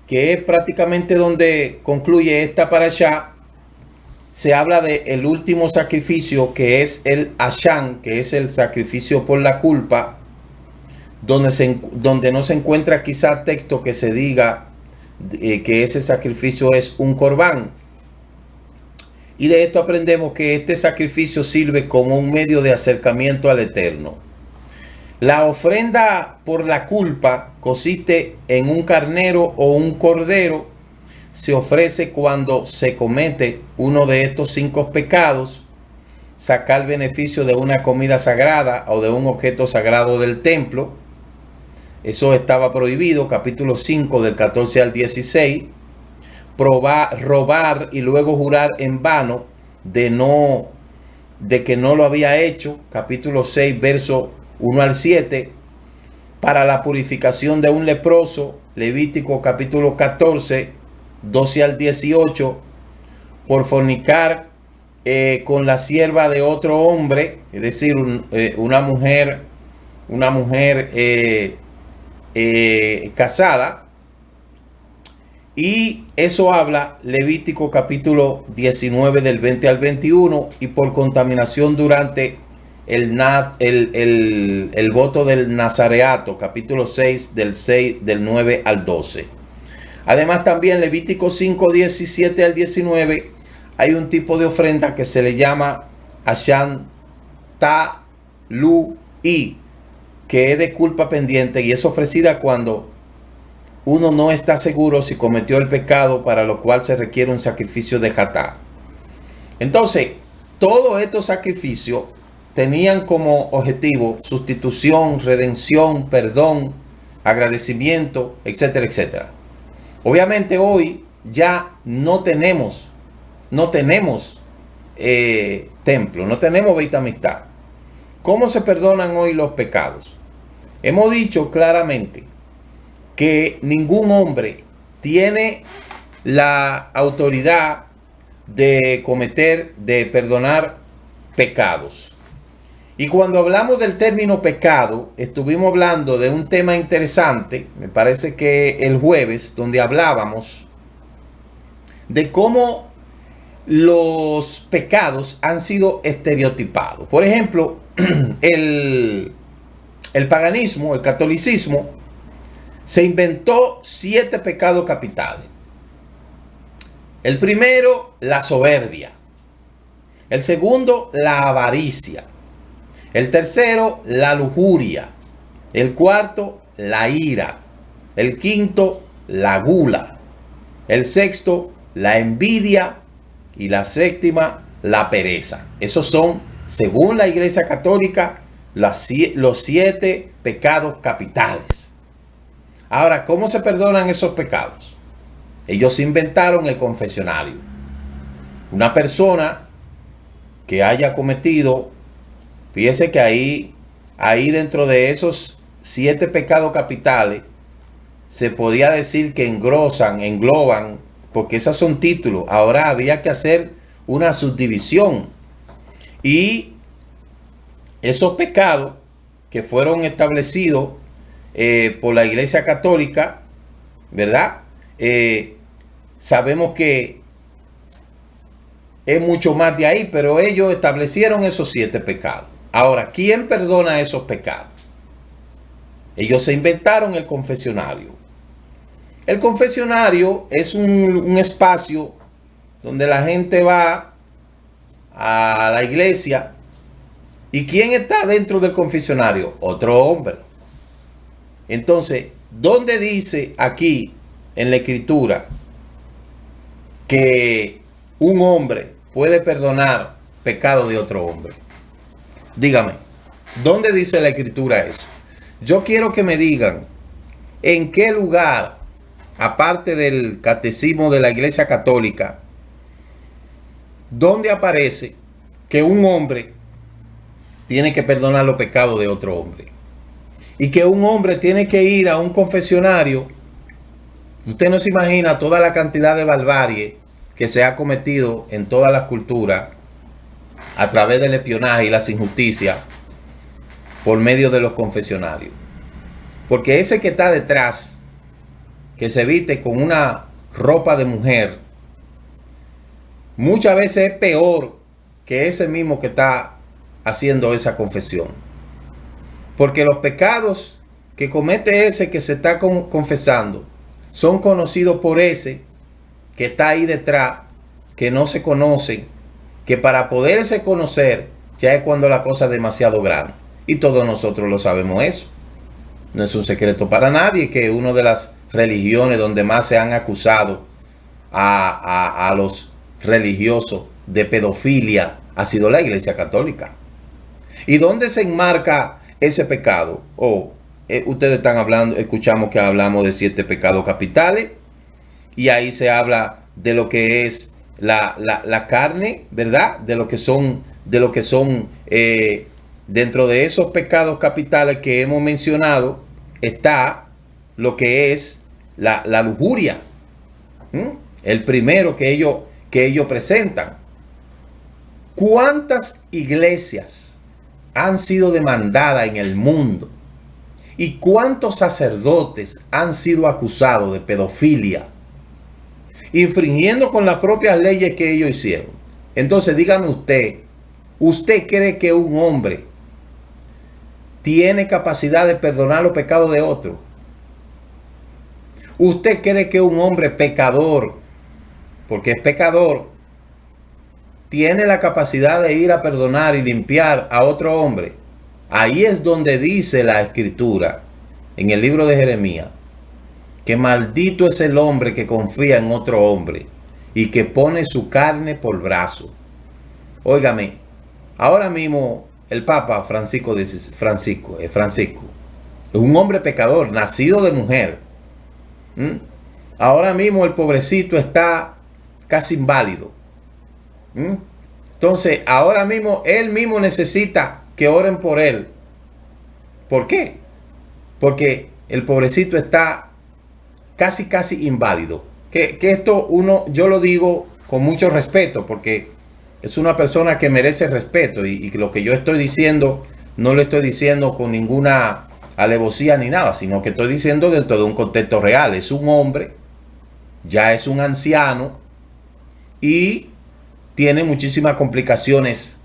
que es prácticamente donde concluye esta parashá, se habla del último sacrificio, que es el Ashan, que es el sacrificio por la culpa, donde no se encuentra quizá texto que se diga que ese sacrificio es un corbán. Y de esto aprendemos que este sacrificio sirve como un medio de acercamiento al Eterno. La ofrenda por la culpa consiste en un carnero o un cordero. Se ofrece cuando se comete uno de estos 5 pecados: sacar beneficio de una comida sagrada o de un objeto sagrado del templo. Eso estaba prohibido, capítulo 5 del 14 al 16. Robar y luego jurar en vano de que no lo había hecho, capítulo 6 verso 1 al 7. Para la purificación de un leproso, Levítico capítulo 14 12 al 18. Por fornicar con la sierva de otro hombre, es decir, una mujer casada. Y eso habla Levítico capítulo 19 del 20 al 21. Y por contaminación durante el voto del nazareato, capítulo 6 del 9 al 12. Además, también Levítico 5, 17 al 19, hay un tipo de ofrenda que se le llama Ashan Talu'i, que es de culpa pendiente y es ofrecida cuando uno no está seguro si cometió el pecado, para lo cual se requiere un sacrificio de Hatá. Entonces, todos estos sacrificios tenían como objetivo sustitución, redención, perdón, agradecimiento, etcétera, etcétera. Obviamente hoy ya no tenemos templo, no tenemos Beit Hamikdash. ¿Cómo se perdonan hoy los pecados? Hemos dicho claramente que ningún hombre tiene la autoridad de perdonar pecados. Y cuando hablamos del término pecado, estuvimos hablando de un tema interesante, me parece que el jueves, donde hablábamos de cómo los pecados han sido estereotipados. Por ejemplo, el paganismo, el catolicismo, se inventó 7 pecados capitales. El primero, la soberbia. El segundo, la avaricia. El tercero, la lujuria. El cuarto, la ira. El quinto, la gula. El sexto, la envidia. Y la séptima, la pereza. Esos son, según la Iglesia Católica, los 7 pecados capitales. Ahora, ¿cómo se perdonan esos pecados? Ellos inventaron el confesionario. Una persona que haya cometido, fíjese que ahí dentro de esos 7 pecados capitales, se podría decir que engloban, porque esos son títulos. Ahora había que hacer una subdivisión. Y esos pecados que fueron establecidos por la Iglesia Católica, ¿verdad? Sabemos que es mucho más de ahí, pero ellos establecieron esos 7 pecados. Ahora, ¿quién perdona esos pecados? Ellos se inventaron el confesionario. El confesionario es un espacio donde la gente va a la iglesia. ¿Y quién está dentro del confesionario? Otro hombre. Entonces, ¿dónde dice aquí en la escritura que un hombre puede perdonar pecado de otro hombre? Dígame, ¿dónde dice la escritura eso? Yo quiero que me digan en qué lugar, aparte del catecismo de la Iglesia Católica, ¿dónde aparece que un hombre tiene que perdonar los pecados de otro hombre? Y que un hombre tiene que ir a un confesionario. Usted no se imagina toda la cantidad de barbarie que se ha cometido en todas las culturas a través del espionaje y las injusticias por medio de los confesionarios. Porque ese que está detrás, que se viste con una ropa de mujer, muchas veces es peor que ese mismo que está haciendo esa confesión. Porque los pecados que comete ese que se está confesando son conocidos por ese que está ahí detrás, que no se conocen, que para poderse conocer ya es cuando la cosa es demasiado grande. Y todos nosotros lo sabemos eso. No es un secreto para nadie que una de las religiones donde más se han acusado a los religiosos de pedofilia ha sido la Iglesia Católica. ¿Y dónde se enmarca ese pecado? Ustedes están hablando, escuchamos que hablamos de 7 pecados capitales, y ahí se habla de lo que es la carne, ¿verdad? De lo que son dentro de esos pecados capitales que hemos mencionado, está lo que es la lujuria. El primero que ellos presentan. ¿Cuántas iglesias han sido demandadas en el mundo? ¿Y cuántos sacerdotes han sido acusados de pedofilia, infringiendo con las propias leyes que ellos hicieron? Entonces, dígame ¿usted cree que un hombre tiene capacidad de perdonar los pecados de otro? ¿Usted cree que un hombre pecador, porque es pecador, tiene la capacidad de ir a perdonar y limpiar a otro hombre? Ahí es donde dice la escritura, en el libro de Jeremías, que maldito es el hombre que confía en otro hombre y que pone su carne por brazo. Óigame, ahora mismo el Papa Francisco es un hombre pecador, nacido de mujer. Ahora mismo el pobrecito está casi inválido. Entonces, ahora mismo él mismo necesita que oren por él. ¿Por qué? Porque el pobrecito está casi inválido. Que esto yo lo digo con mucho respeto, porque es una persona que merece respeto, y lo que yo estoy diciendo no lo estoy diciendo con ninguna alevosía ni nada, sino que estoy diciendo dentro de un contexto real. Es un hombre, ya es un anciano y tiene muchísimas complicaciones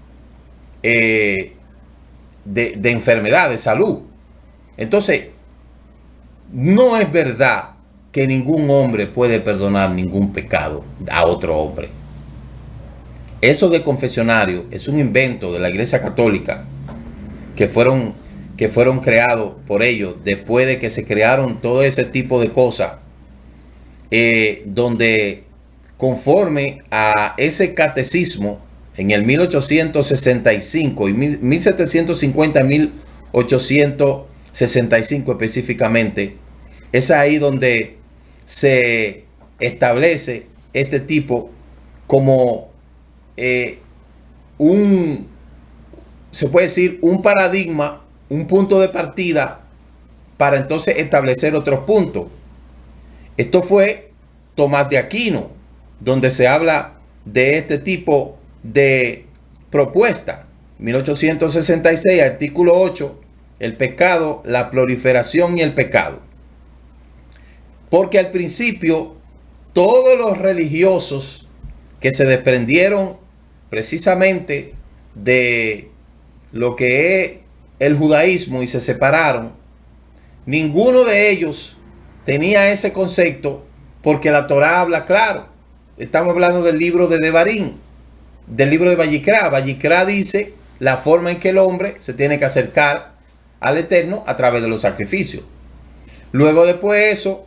de enfermedad, de salud. Entonces, no es verdad que ningún hombre puede perdonar ningún pecado a otro hombre. Eso de confesionario es un invento de la Iglesia Católica que fueron creados por ellos después de que se crearon todo ese tipo de cosas, donde conforme a ese catecismo en el 1865 y 1750 y 1865 específicamente, Es ahí donde se establece este tipo como se puede decir, un paradigma, un punto de partida para entonces establecer otros puntos. Esto fue Tomás de Aquino, donde se habla de este tipo de propuesta. 1866, artículo 8, el pecado, la proliferación y el pecado. Porque al principio todos los religiosos que se desprendieron precisamente de lo que es el judaísmo y se separaron, ninguno de ellos tenía ese concepto, porque la Torá habla claro. Estamos hablando del libro de Devarim, del libro de Vallicrá. Vallicrá dice la forma en que el hombre se tiene que acercar al Eterno a través de los sacrificios. Luego después de eso,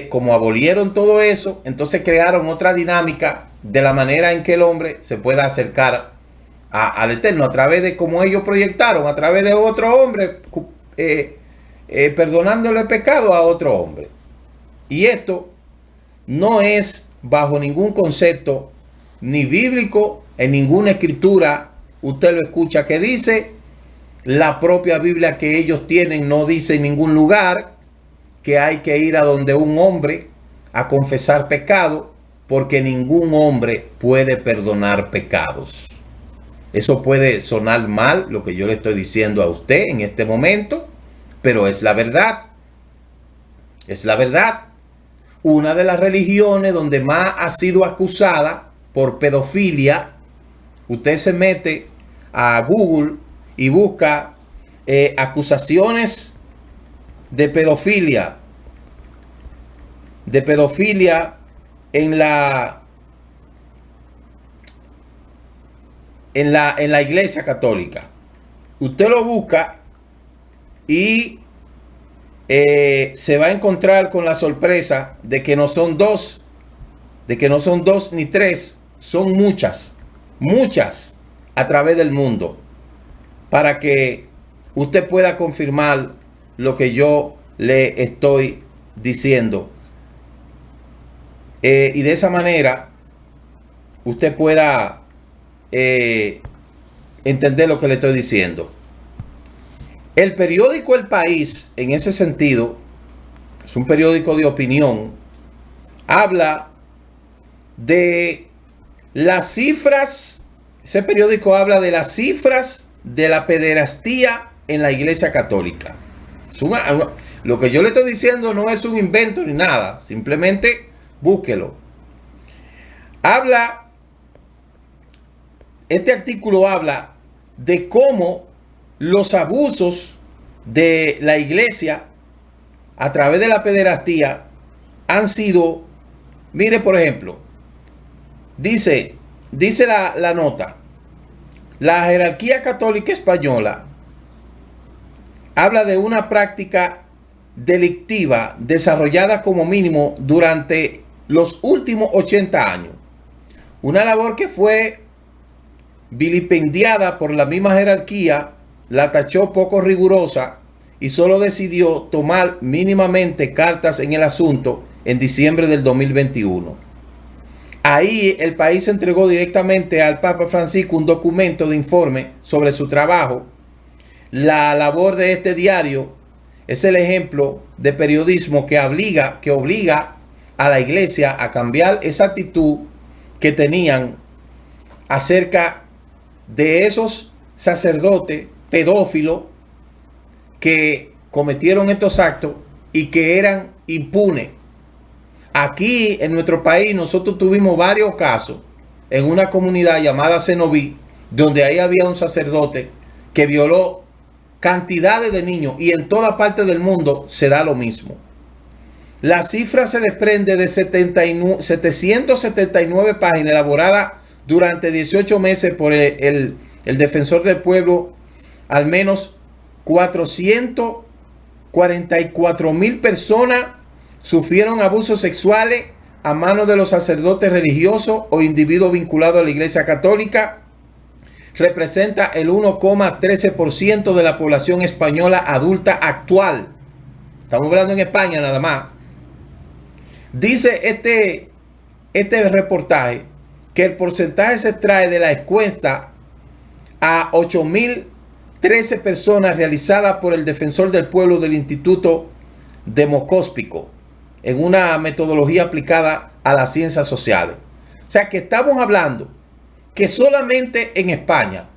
como abolieron todo eso, entonces crearon otra dinámica de la manera en que el hombre se pueda acercar al Eterno, a través de como ellos proyectaron, a través de otro hombre, perdonándole el pecado a otro hombre. Y esto no es bajo ningún concepto ni bíblico, en ninguna escritura usted lo escucha que dice. La propia Biblia que ellos tienen no dice en ningún lugar que hay que ir a donde un hombre a confesar pecado, porque ningún hombre puede perdonar pecados. Eso puede sonar mal, lo que yo le estoy diciendo a usted en este momento, pero es la verdad. Es la verdad. Una de las religiones donde más ha sido acusada por pedofilia, usted se mete a Google y busca acusaciones de pedofilia en la Iglesia Católica. Usted lo busca y se va a encontrar con la sorpresa de que no son dos ni tres, son muchas a través del mundo, para que usted pueda confirmar lo que yo le estoy diciendo. Y de esa manera usted pueda entender lo que le estoy diciendo. El periódico El País, en ese sentido, es un periódico de opinión, habla de las cifras. Ese periódico habla de las cifras de la pederastía en la Iglesia Católica. Lo que yo le estoy diciendo no es un invento ni nada, simplemente búsquelo. Este artículo habla de cómo los abusos de la Iglesia a través de la pederastía han sido, mire, por ejemplo, dice la nota, la jerarquía católica española habla de una práctica delictiva desarrollada como mínimo durante los últimos 80 años. Una labor que fue vilipendiada por la misma jerarquía, la tachó poco rigurosa y solo decidió tomar mínimamente cartas en el asunto en diciembre del 2021. Ahí El País entregó directamente al Papa Francisco un documento de informe sobre su trabajo. La labor de este diario es el ejemplo de periodismo que obliga a la Iglesia a cambiar esa actitud que tenían acerca de esos sacerdotes pedófilos que cometieron estos actos y que eran impunes. Aquí en nuestro país nosotros tuvimos varios casos en una comunidad llamada Cenoví, donde ahí había un sacerdote que violó cantidades de niños, y en toda parte del mundo se da lo mismo. La cifra se desprende de 779 páginas elaboradas durante 18 meses por el defensor del pueblo. Al menos 444,000 personas sufrieron abusos sexuales a manos de los sacerdotes religiosos o individuos vinculados a la Iglesia Católica. Representa el 1,13% de la población española adulta actual. Estamos hablando en España nada más. Dice este reportaje que el porcentaje se extrae de la encuesta a 8.013 personas realizada por el defensor del pueblo del Instituto Demoscópico en una metodología aplicada a las ciencias sociales. O sea que estamos hablando que solamente en España,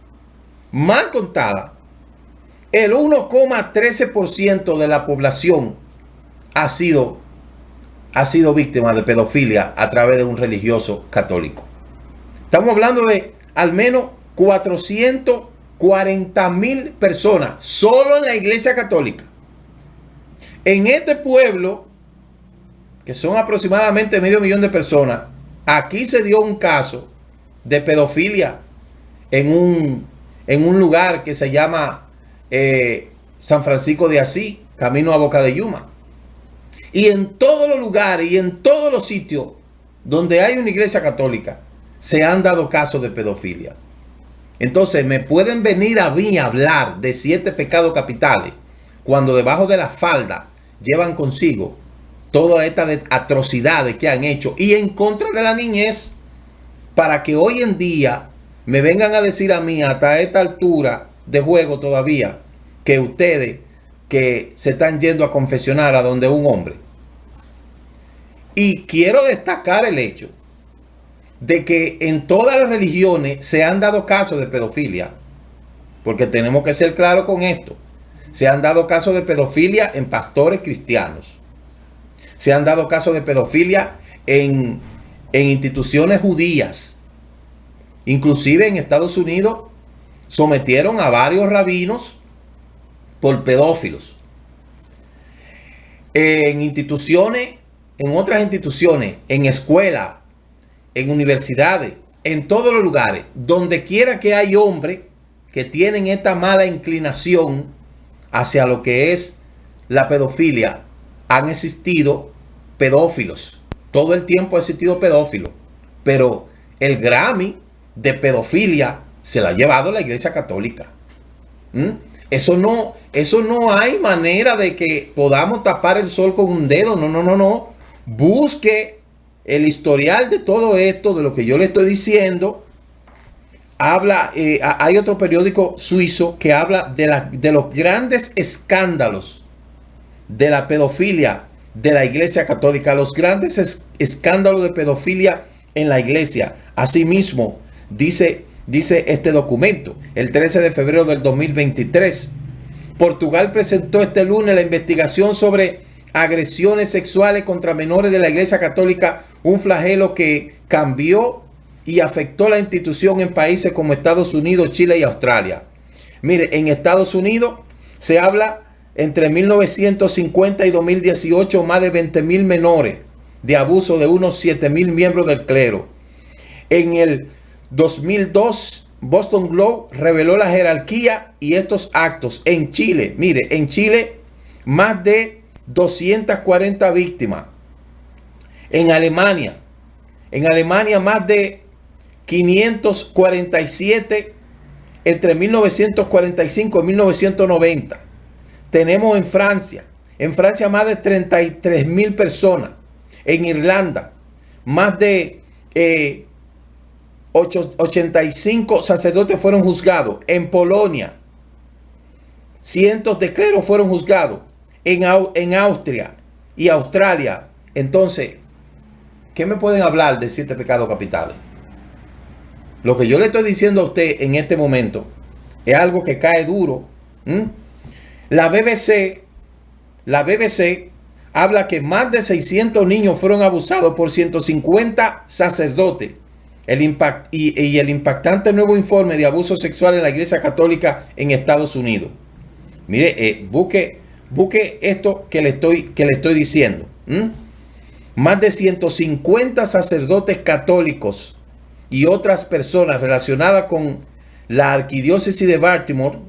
mal contada, el 1,13% de la población ha sido víctima de pedofilia a través de un religioso católico. Estamos hablando de al menos 440.000 personas solo en la Iglesia Católica. En este pueblo, que son aproximadamente 500.000 de personas, aquí se dio un caso de pedofilia en un lugar que se llama San Francisco de Asís, camino a Boca de Yuma. Y en todos los lugares y en todos los sitios donde hay una iglesia católica se han dado casos de pedofilia. Entonces me pueden venir a mí a hablar de 7 pecados capitales cuando debajo de la falda llevan consigo todas estas atrocidades que han hecho y en contra de la niñez, para que hoy en día me vengan a decir a mí hasta esta altura de juego todavía que ustedes que se están yendo a confesionar a donde un hombre. Y quiero destacar el hecho de que en todas las religiones se han dado casos de pedofilia, porque tenemos que ser claros con esto. Se han dado casos de pedofilia en pastores cristianos. Se han dado casos de pedofilia en instituciones judías. Inclusive en Estados Unidos sometieron a varios rabinos por pedófilos. En instituciones, en otras instituciones, en escuelas, en universidades, en todos los lugares, donde quiera que hay hombres que tienen esta mala inclinación hacia lo que es la pedofilia, han existido pedófilos. Todo el tiempo ha existido pedófilos. Pero el Grammy de pedofilia se la ha llevado la Iglesia Católica. Eso no hay manera de que podamos tapar el sol con un dedo. No. Busque el historial de todo esto, de lo que yo le estoy diciendo. Hay otro periódico suizo que habla de los grandes escándalos de la pedofilia de la Iglesia Católica, los grandes escándalos de pedofilia en la Iglesia. Asimismo, dice este documento, el 13 de febrero del 2023, Portugal presentó este lunes la investigación sobre agresiones sexuales contra menores de la Iglesia Católica, un flagelo que cambió y afectó la institución en países como Estados Unidos, Chile y Australia. Mire, en Estados Unidos se habla entre 1950 y 2018 más de 20.000 menores de abuso de unos 7.000 miembros del clero. En el 2002, Boston Globe reveló la jerarquía y estos actos. En Chile, mire, en Chile más de 240 víctimas. En Alemania más de 547 entre 1945 y 1990. Tenemos en Francia más de 33.000 personas. En Irlanda, más de 85 sacerdotes fueron juzgados. En Polonia, cientos de cleros fueron juzgados. En Austria y Australia. Entonces, ¿qué me pueden hablar de 7 pecados capitales? Lo que yo le estoy diciendo a usted en este momento es algo que cae duro. La BBC habla que más de 600 niños fueron abusados por 150 sacerdotes. El impactante nuevo informe de abuso sexual en la Iglesia Católica en Estados Unidos. Mire, busque esto que le estoy diciendo. Más de 150 sacerdotes católicos y otras personas relacionadas con la arquidiócesis de Baltimore,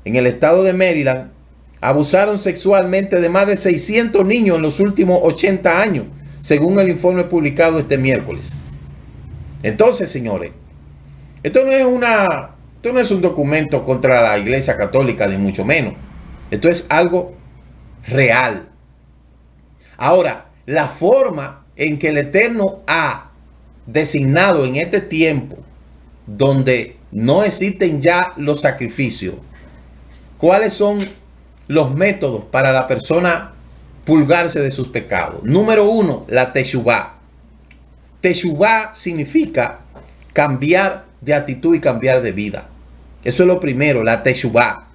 en el estado de Maryland, abusaron sexualmente de más de 600 niños en los últimos 80 años, según el informe publicado este miércoles. Entonces, señores, esto no es un documento contra la Iglesia Católica, ni mucho menos. Esto es algo real, Ahora, la forma en que el Eterno ha designado en este tiempo, donde no existen ya los sacrificios, ¿cuáles son los métodos para la persona purgarse de sus pecados? Número uno, la teshuvá. Teshuvá significa cambiar de actitud y cambiar de vida. Eso es lo primero, la teshuvá.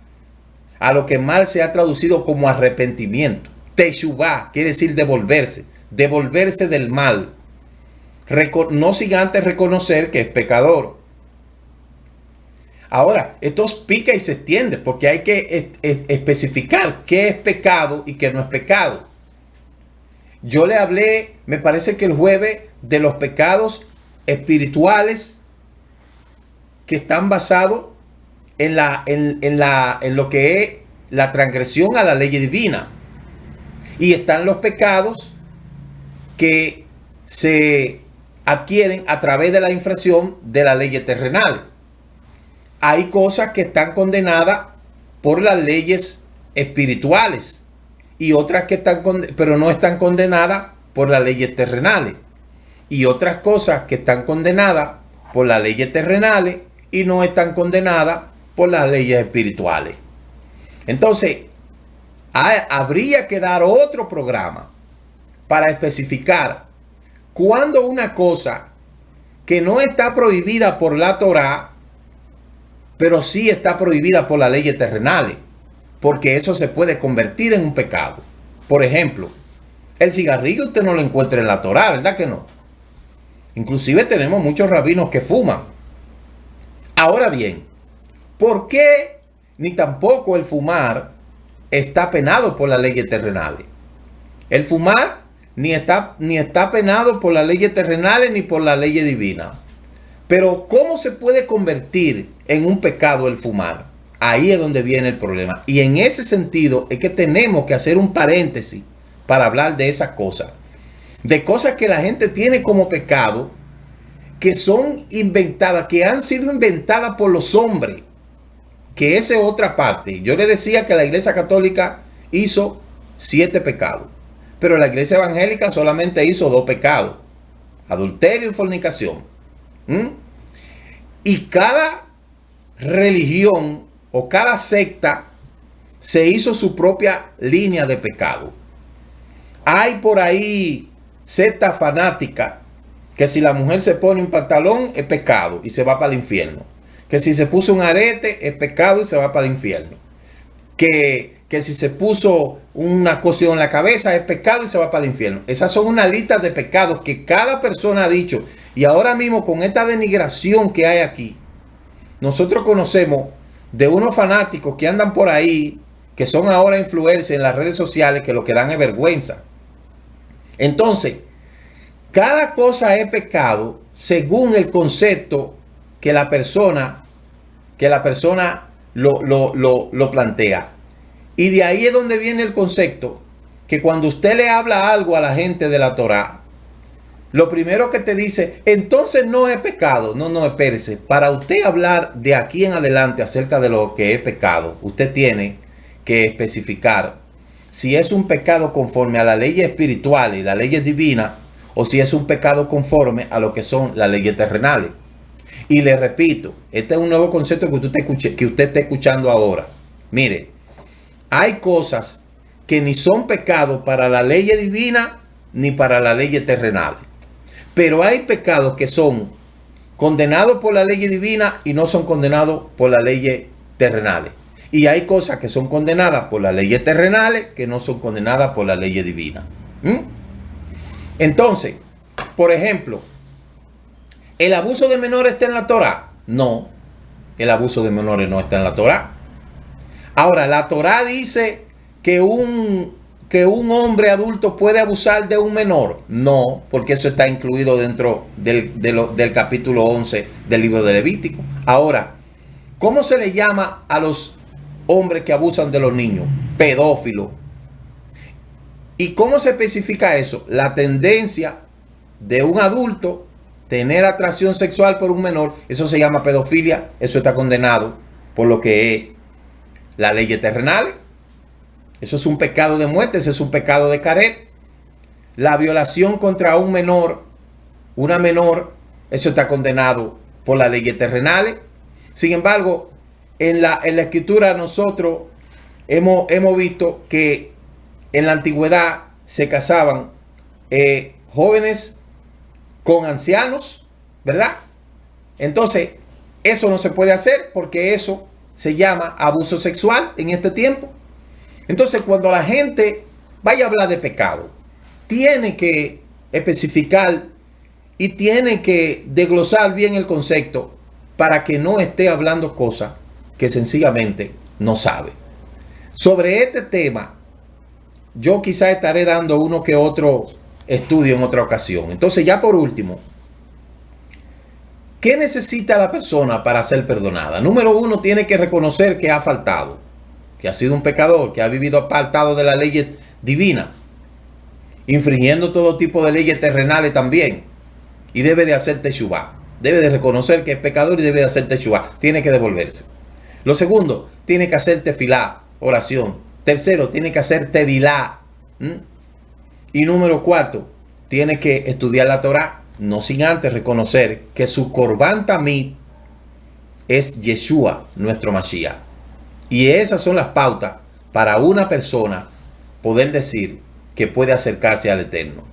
A lo que mal se ha traducido como arrepentimiento. Teshuvá quiere decir devolverse, devolverse del mal. No sin antes reconocer que es pecador. Ahora, esto pica y se extiende porque hay que especificar qué es pecado y qué no es pecado. Yo le hablé, me parece que el jueves, de los pecados espirituales que están basados en lo que es la transgresión a la ley divina. Y están los pecados que se adquieren a través de la infracción de la ley terrenal. Hay cosas que están condenadas por las leyes espirituales y otras que están pero no están condenadas por las leyes terrenales, y otras cosas que están condenadas por las leyes terrenales y no están condenadas por las leyes espirituales. Entonces, habría que dar otro programa para especificar cuándo una cosa que no está prohibida por la Torá, pero sí está prohibida por las leyes terrenales, porque eso se puede convertir en un pecado. Por ejemplo, el cigarrillo usted no lo encuentra en la Torá, ¿verdad que no? Inclusive tenemos muchos rabinos que fuman. Ahora bien, ¿por qué ni tampoco el fumar está penado por las leyes terrenales? El fumar ni está penado por las leyes terrenales ni por la ley divina. Pero ¿cómo se puede convertir en un pecado el fumar? Ahí es donde viene el problema. Y en ese sentido es que tenemos que hacer un paréntesis para hablar de esas cosas. De cosas que la gente tiene como pecado, que son inventadas, que han sido inventadas por los hombres. Que esa es otra parte. Yo le decía que la Iglesia Católica hizo 7 pecados. Pero la Iglesia Evangélica solamente hizo 2 pecados. Adulterio y fornicación. Y cada religión o cada secta se hizo su propia línea de pecado. Hay por ahí sectas fanáticas que si la mujer se pone un pantalón es pecado y se va para el infierno. Que si se puso un arete es pecado y se va para el infierno. Que si se puso una cosilla en la cabeza es pecado y se va para el infierno. Esas son una lista de pecados que cada persona ha dicho. Y ahora mismo, con esta denigración que hay aquí, nosotros conocemos de unos fanáticos que andan por ahí, que son ahora influencers en las redes sociales, que lo que dan es vergüenza. Entonces, cada cosa es pecado según el concepto que la persona lo plantea. Y de ahí es donde viene el concepto que cuando usted le habla algo a la gente de la Torá, lo primero que te dice, entonces no es pecado. No, espérese. Para usted hablar de aquí en adelante acerca de lo que es pecado, usted tiene que especificar si es un pecado conforme a las leyes espirituales y las leyes divinas, o si es un pecado conforme a lo que son las leyes terrenales. Y le repito, este es un nuevo concepto que usted está escuchando ahora. Mire, hay cosas que ni son pecados para la ley divina ni para las leyes terrenales. Pero hay pecados que son condenados por la ley divina y no son condenados por las leyes terrenales. Y hay cosas que son condenadas por las leyes terrenales que no son condenadas por la ley divina. Entonces, por ejemplo, ¿el abuso de menores está en la Torá? No, el abuso de menores no está en la Torá. Ahora, la Torá dice que un hombre adulto puede abusar de un menor. No, porque eso está incluido dentro del capítulo 11 del libro de Levítico. Ahora, ¿cómo se le llama a los hombres que abusan de los niños? Pedófilo. ¿Y cómo se especifica eso? La tendencia de un adulto tener atracción sexual por un menor, eso se llama pedofilia. Eso está condenado por lo que es las leyes terrenales. Eso es un pecado de muerte, ese es un pecado de caret. la violación contra un menor, una menor, eso está condenado por las leyes terrenales. Sin embargo, en la escritura nosotros hemos visto que en la antigüedad se casaban jóvenes con ancianos, ¿verdad? Entonces, eso no se puede hacer porque eso se llama abuso sexual en este tiempo. Entonces, cuando la gente vaya a hablar de pecado, tiene que especificar y tiene que desglosar bien el concepto para que no esté hablando cosas que sencillamente no sabe. Sobre este tema, yo quizá estaré dando uno que otro estudio en otra ocasión. Entonces, ya por último, ¿qué necesita la persona para ser perdonada? Número uno, tiene que reconocer que ha faltado, que ha sido un pecador, que ha vivido apartado de las leyes divinas, infringiendo todo tipo de leyes terrenales también, y debe de hacer teshuvá. Debe de reconocer que es pecador y debe de hacer teshuvá. Tiene que devolverse. Lo segundo, tiene que hacer tefilá, oración. Tercero, tiene que hacer tevilá. Y número cuarto, tiene que estudiar la Torá, no sin antes reconocer que su Corbán Tamid es Yeshua, nuestro Mashiach. Y esas son las pautas para una persona poder decir que puede acercarse al Eterno.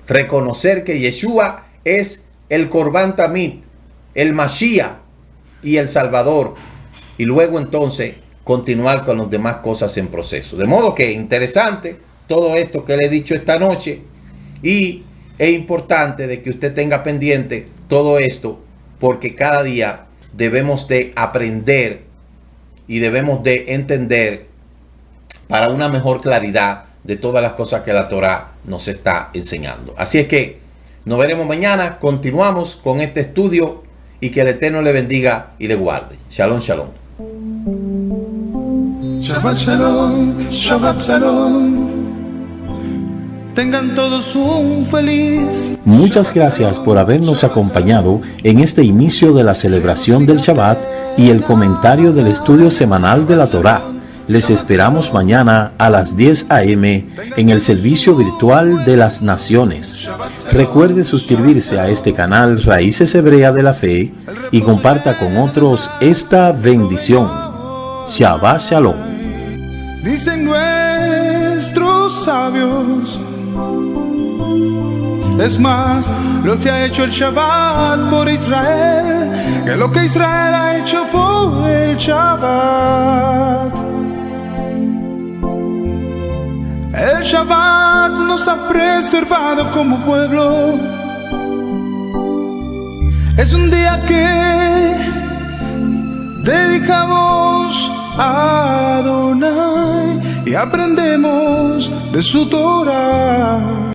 Reconocer que Yeshua es el Corbán Tamid, el Mashiach y el Salvador. Y luego entonces continuar con las demás cosas en proceso. De modo que interesante todo esto que le he dicho esta noche. Y es importante de que usted tenga pendiente todo esto, porque cada día debemos de aprender y debemos de entender para una mejor claridad de todas las cosas que la Torá nos está enseñando. Así es que nos veremos mañana, continuamos con este estudio y que el Eterno le bendiga y le guarde. Shalom, shalom. Shabbat Shalom, Shabbat Shalom. Tengan todos un feliz. Muchas gracias por habernos acompañado en este inicio de la celebración del Shabbat y el comentario del estudio semanal de la Torá. Les esperamos mañana a las 10 a.m. en el servicio virtual de las naciones. Recuerde suscribirse a este canal Raíces Hebrea de la Fe y comparta con otros esta bendición. Shabbat Shalom. Dicen nuestros sabios, es más lo que ha hecho el Shabbat por Israel que lo que Israel ha hecho por el Shabbat. El Shabbat nos ha preservado como pueblo. Es un día que dedicamos a Adonai y aprendemos de su Torah.